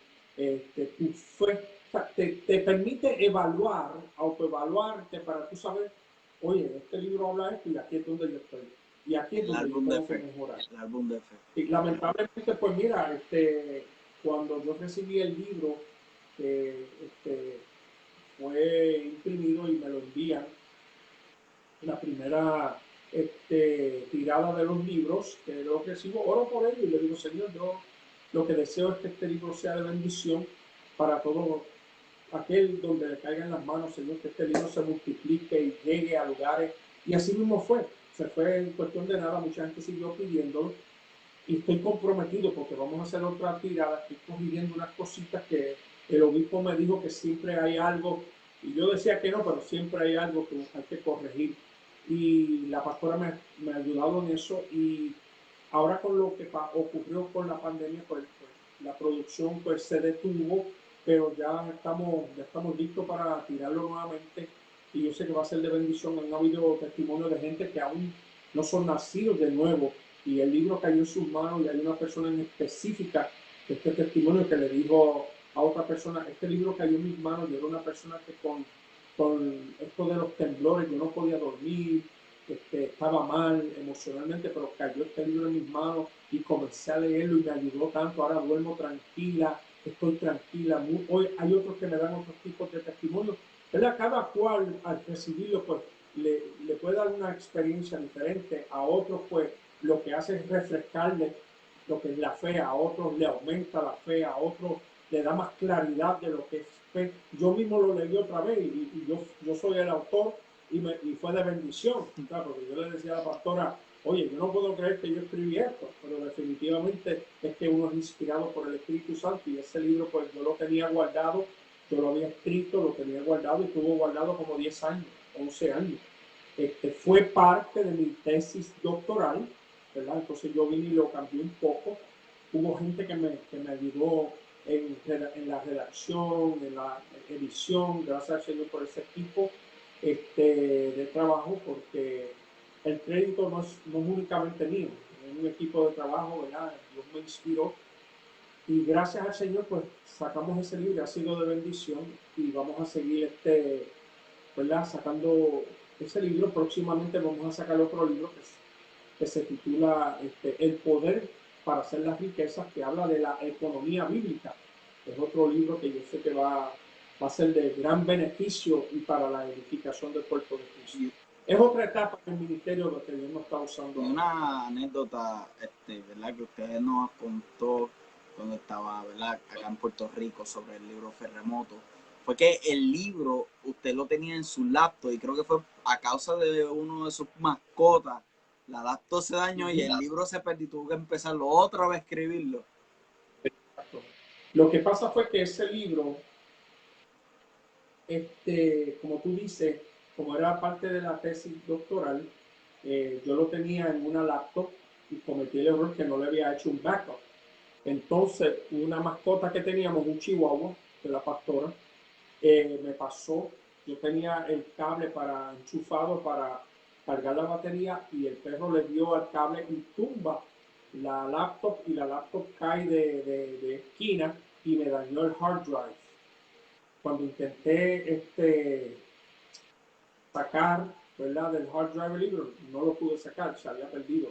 tu fe te permite evaluar, autoevaluarte, para tú saber, oye, este libro habla esto y aquí es donde yo estoy. Y aquí es donde yo tengo que mejorar. El álbum de fe. Y lamentablemente, pues mira, cuando yo recibí el libro, fue imprimido y me lo envían. La primera tirada de los libros, que lo recibo, oro por ello y le digo, Señor, yo lo que deseo es que este libro sea de bendición para todo aquel donde le caiga en las manos, Señor, que este libro se multiplique y llegue a lugares. Y así mismo fue. Se fue en cuestión de nada, mucha gente siguió pidiéndolo. Y estoy comprometido porque vamos a hacer otra tirada. Estoy corrigiendo unas cositas que el obispo me dijo que siempre hay algo. Y yo decía que no, pero siempre hay algo que hay que corregir. Y la pastora me ha ayudado en eso. Y ahora con lo que ocurrió con la pandemia, pues la producción pues se detuvo, pero ya estamos listos para tirarlo nuevamente. Y yo sé que va a ser de bendición. Han habido testimonios de gente que aún no son nacidos de nuevo y el libro cayó en sus manos y hay una persona en específica de este testimonio que le dijo a otra persona, este libro cayó en mis manos. Yo era una persona que con esto de los temblores yo no podía dormir, estaba mal emocionalmente, pero cayó este libro en mis manos y comencé a leerlo y me ayudó tanto. Ahora duermo tranquila, estoy tranquila. Hoy hay otros que me dan otros tipos de testimonios, ¿verdad? Cada cual al recibirlo pues le puede dar una experiencia diferente. A otros pues lo que hace es refrescarle lo que es la fe, a otros le aumenta la fe, a otros le da más claridad de lo que es fe. Yo mismo lo leí otra vez y yo soy el autor y fue de bendición, claro, porque yo le decía a la pastora, oye, yo no puedo creer que yo escribí esto, pero definitivamente es que uno es inspirado por el Espíritu Santo y ese libro pues yo lo tenía guardado, yo lo había escrito, lo tenía guardado y estuvo guardado como 10 años, 11 años. Fue parte de mi tesis doctoral, ¿verdad? Entonces yo vine y lo cambié un poco. Hubo gente que me ayudó en la redacción, en la edición, gracias al Señor por ese equipo de trabajo, porque el crédito no es únicamente mío, es un equipo de trabajo, ¿verdad? Dios me inspiró y gracias al Señor pues sacamos ese libro, ha sido de bendición y vamos a seguir ¿verdad? Sacando ese libro. Próximamente vamos a sacar otro libro que se titula El poder para hacer las riquezas, que habla de la economía bíblica. Es otro libro que yo sé que va a ser de gran beneficio y para la edificación del cuerpo de Cristo. Es otra etapa del ministerio que Dios nos está usando. Una anécdota, ¿verdad? Que usted nos contó cuando estaba, ¿verdad? Acá en Puerto Rico sobre el libro Ferremoto, fue que el libro usted lo tenía en su laptop y creo que fue a causa de uno de sus mascotas. La laptop se dañó y el libro se perdió y tuvo que empezarlo otra vez a escribirlo. Exacto. Lo que pasa fue que ese libro, como tú dices, como era parte de la tesis doctoral, yo lo tenía en una laptop y cometí el error que no le había hecho un backup. Entonces, una mascota que teníamos, un chihuahua de la pastora, me pasó, yo tenía el cable para enchufado para cargar la batería y el perro le dio al cable y tumba la laptop y la laptop cae de esquina y me dañó el hard drive. Cuando intenté sacar, ¿verdad? Del hard drive el libro, no lo pude sacar, se había perdido.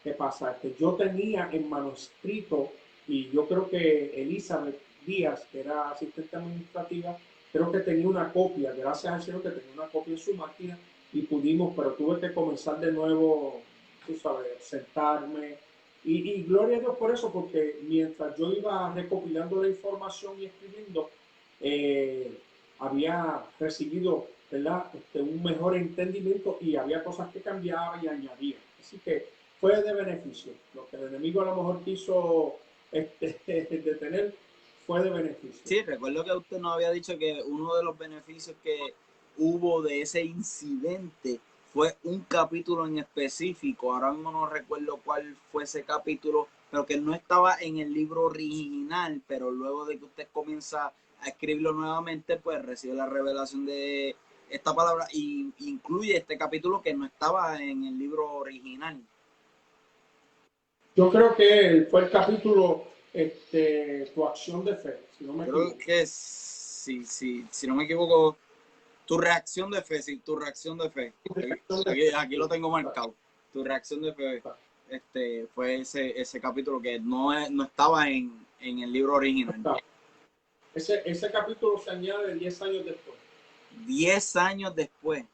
¿Qué pasa? Yo tenía en manuscrito, y yo creo que Elizabeth Díaz, que era asistente administrativa, creo que tenía una copia, gracias al Señor que tenía una copia en su máquina, y pudimos, pero tuve que comenzar de nuevo, tú sabes, sentarme, y gloria a Dios por eso, porque mientras yo iba recopilando la información y escribiendo, había recibido, ¿verdad? Un mejor entendimiento y había cosas que cambiaba y añadía. Así que fue de beneficio. Lo que el enemigo a lo mejor quiso detener fue de beneficio. Sí, recuerdo que usted nos había dicho que uno de los beneficios que hubo de ese incidente fue un capítulo en específico. Ahora mismo no recuerdo cuál fue ese capítulo, pero que no estaba en el libro original, pero luego de que usted comienza a escribirlo nuevamente, pues recibe la revelación de esta palabra y incluye este capítulo que no estaba en el libro original. Yo creo que fue el capítulo Tu acción de fe, si no me creo equivoco. Que si no me equivoco, tu reacción de fe, sí, tu reacción de fe. Aquí lo tengo marcado. Tu reacción de fe fue ese capítulo que no estaba en el libro original. Ese capítulo se añade 10 años después. 10 años después.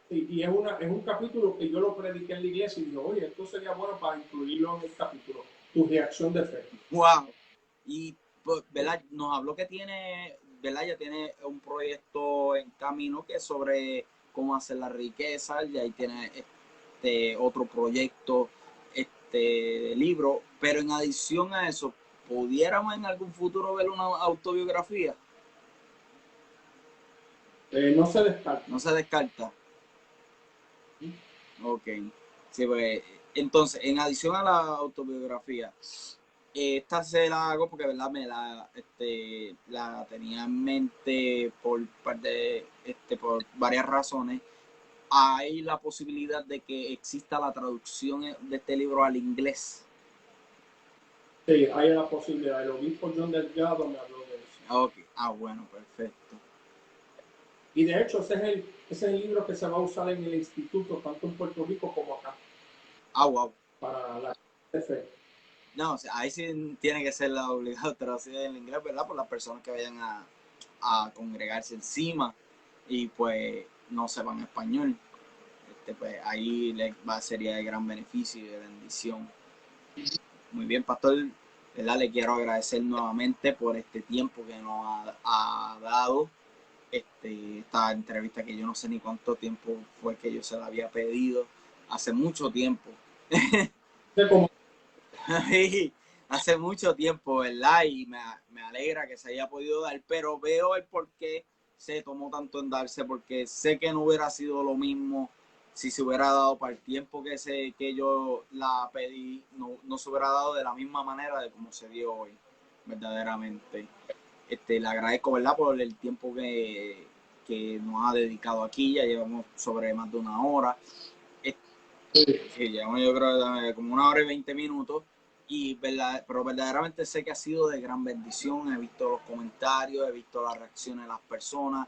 Y es un capítulo que yo lo prediqué en la iglesia y digo, oye, esto sería bueno para incluirlo en el capítulo, tu reacción de fe. Wow. Y, pues, ¿verdad? Nos habló que tiene, ¿verdad? Ya tiene un proyecto en camino que es sobre cómo hacer la riqueza, y ahí tiene otro proyecto de libro, pero en adición a eso, ¿pudiéramos en algún futuro ver una autobiografía? No se descarta. No se descarta. Ok. Sí, pues, entonces, en adición a la autobiografía, esta se la hago porque, ¿verdad? La tenía en mente por varias razones. Hay la posibilidad de que exista la traducción de este libro al inglés. Sí, hay la posibilidad. El obispo John Delgado me habló de eso. Ok. Bueno, perfecto. Y de hecho, ese es el libro que se va a usar en el instituto, tanto en Puerto Rico como acá. Wow. Para la fe. No, o sea, ahí sí tiene que ser la obligada traducción en inglés, ¿verdad? Por las personas que vayan a congregarse encima y pues no sepan español. Pues ahí sería de gran beneficio y de bendición. Muy bien, pastor, ¿verdad? Le quiero agradecer nuevamente por este tiempo que nos ha dado esta entrevista, que yo no sé ni cuánto tiempo fue que yo se la había pedido, hace mucho tiempo. Hace mucho tiempo, ¿verdad? Y me alegra que se haya podido dar, pero veo el por qué se tomó tanto en darse, porque sé que no hubiera sido lo mismo si se hubiera dado para el tiempo que yo la pedí, no se hubiera dado de la misma manera de como se dio hoy, verdaderamente. Le agradezco, ¿verdad?, por el tiempo que nos ha dedicado aquí. Ya llevamos sobre más de una hora. Sí, llevamos, yo creo, como 1 hora y 20 minutos. Pero verdaderamente sé que ha sido de gran bendición. He visto los comentarios, he visto las reacciones de las personas.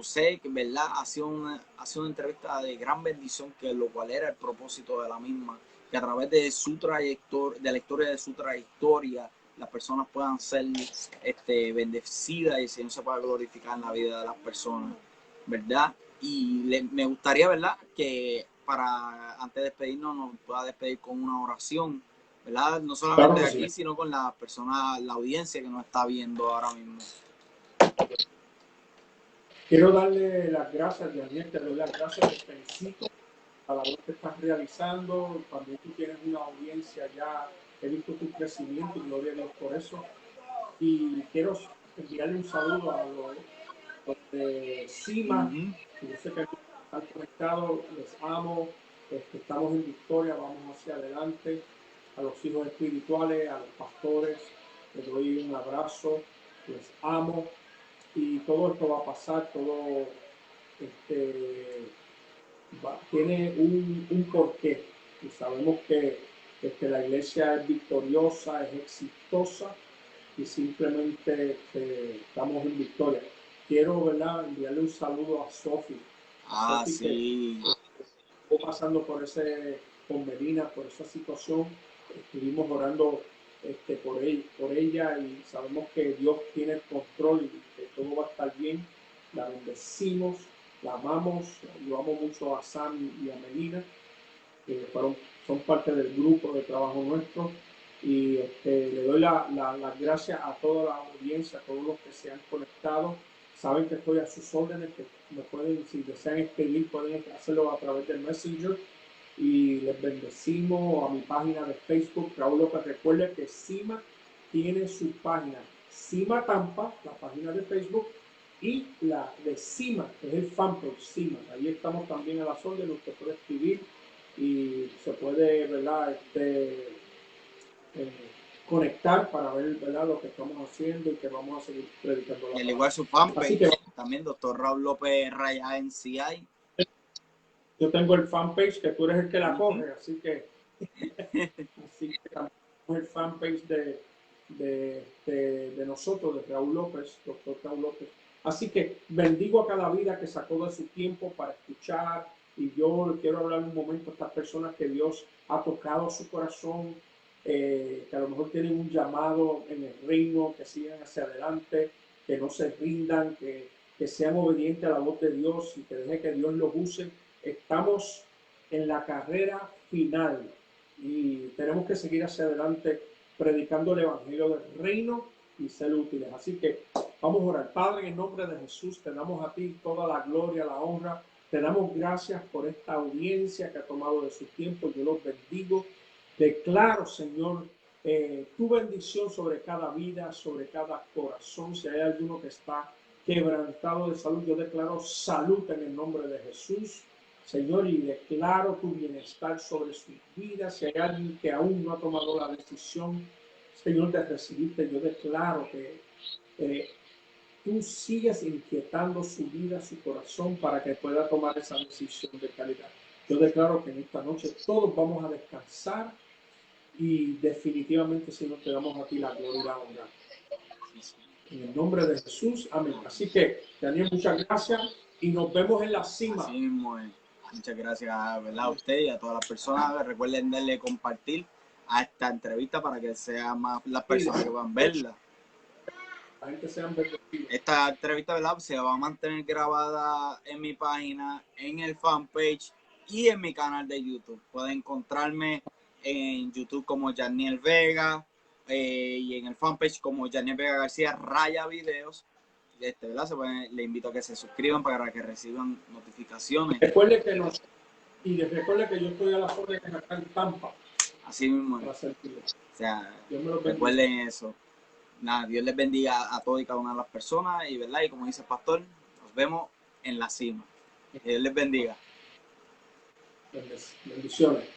Sé que, ¿verdad?, ha sido una entrevista de gran bendición, que lo cual era el propósito de la misma, que a través de su trayectoria, de la historia de su trayectoria, las personas puedan ser bendecidas y el Señor se pueda glorificar en la vida de las personas, ¿verdad? Y me gustaría, ¿verdad?, que antes de despedirnos nos pueda despedir con una oración, ¿verdad? No solamente claro aquí, sí, sino con la persona, la audiencia que nos está viendo ahora mismo. Quiero darle las gracias, Daniel, te doy las gracias, te felicito a la labor que estás realizando. También tú tienes una audiencia ya, he visto tu crecimiento y gloria a Dios por eso. Y quiero enviarle un saludo a los de CIMA. Yo sé que están conectados, les amo, estamos en victoria, vamos hacia adelante. A los hijos espirituales, a los pastores, les doy un abrazo, les amo. Y todo esto va a pasar, todo tiene un porqué. Y sabemos que la iglesia es victoriosa, es exitosa, y simplemente estamos en victoria. Quiero, ¿verdad?, enviarle un saludo a Sofi. Sofi, sí, que estuvo pasando con Melina, por esa situación. Estuvimos orando por ella, y sabemos que Dios tiene el control y que todo va a estar bien. La bendecimos, la amamos. Yo amo mucho a Sam y a Melina, que son parte del grupo de trabajo nuestro. Y le doy las gracias a toda la audiencia, a todos los que se han conectado. Saben que estoy a sus órdenes, que me pueden, si desean escribir, pueden hacerlo a través del Messenger. Y les bendecimos. A mi página de Facebook, Raúl López. Recuerden que CIMA tiene su página, CIMA Tampa, la página de Facebook, y la de CIMA, que es el fanpage CIMA. Ahí estamos también a las órdenes. Usted puede escribir y se puede, ¿verdad?, conectar para ver, ¿verdad?, lo que estamos haciendo y que vamos a seguir predicando. Y al igual su fanpage, también Dr. Raúl López Raya NCI. Yo tengo el fanpage, que tú eres el que la coge, así que el fanpage de nosotros, de Raúl López, Dr. Raúl López. Así que bendigo a cada vida que sacó de su tiempo para escuchar, y yo quiero hablar un momento a estas personas que Dios ha tocado su corazón, que a lo mejor tienen un llamado en el reino, que sigan hacia adelante, que no se rindan, que que sean obedientes a la voz de Dios y que deje que Dios los use. Estamos en la carrera final y tenemos que seguir hacia adelante predicando el evangelio del reino y ser útiles. Así que vamos a orar. Padre, en el nombre de Jesús, te damos a ti toda la gloria, la honra. Te damos gracias por esta audiencia que ha tomado de su tiempo. Yo los bendigo. Declaro, Señor, tu bendición sobre cada vida, sobre cada corazón. Si hay alguno que está quebrantado de salud, yo declaro salud en el nombre de Jesús, Señor, y declaro tu bienestar sobre sus vidas. Si hay alguien que aún no ha tomado la decisión, Señor, de recibirte, yo declaro que tú sigues inquietando su vida, su corazón, para que pueda tomar esa decisión de calidad. Yo declaro que en esta noche todos vamos a descansar y definitivamente, Señor, te damos a ti la gloria y la honra. En el nombre de Jesús, amén. Así que, Daniel, muchas gracias y nos vemos en la cima. Así mismo es. Muchas gracias, ¿verdad? A usted y a todas las personas. Recuerden darle compartir a esta entrevista para que sean más las personas que van a verla. La gente sea bendecida. Esta entrevista, ¿verdad?, se va a mantener grabada en mi página, en el fanpage y en mi canal de YouTube. Pueden encontrarme en YouTube como Yaniel Vega y en el fanpage como Yaniel Vega García Raya Videos. ¿Verdad? Le invito a que se suscriban para que reciban notificaciones. Recuerde que recuerde que yo estoy a la órdenes acá en Tampa. Así mismo. O sea, recuerden eso. Nada, Dios les bendiga a todos y cada una de las personas y, ¿verdad? Y como dice el pastor, nos vemos en la cima. Que Dios les bendiga. Bendiciones.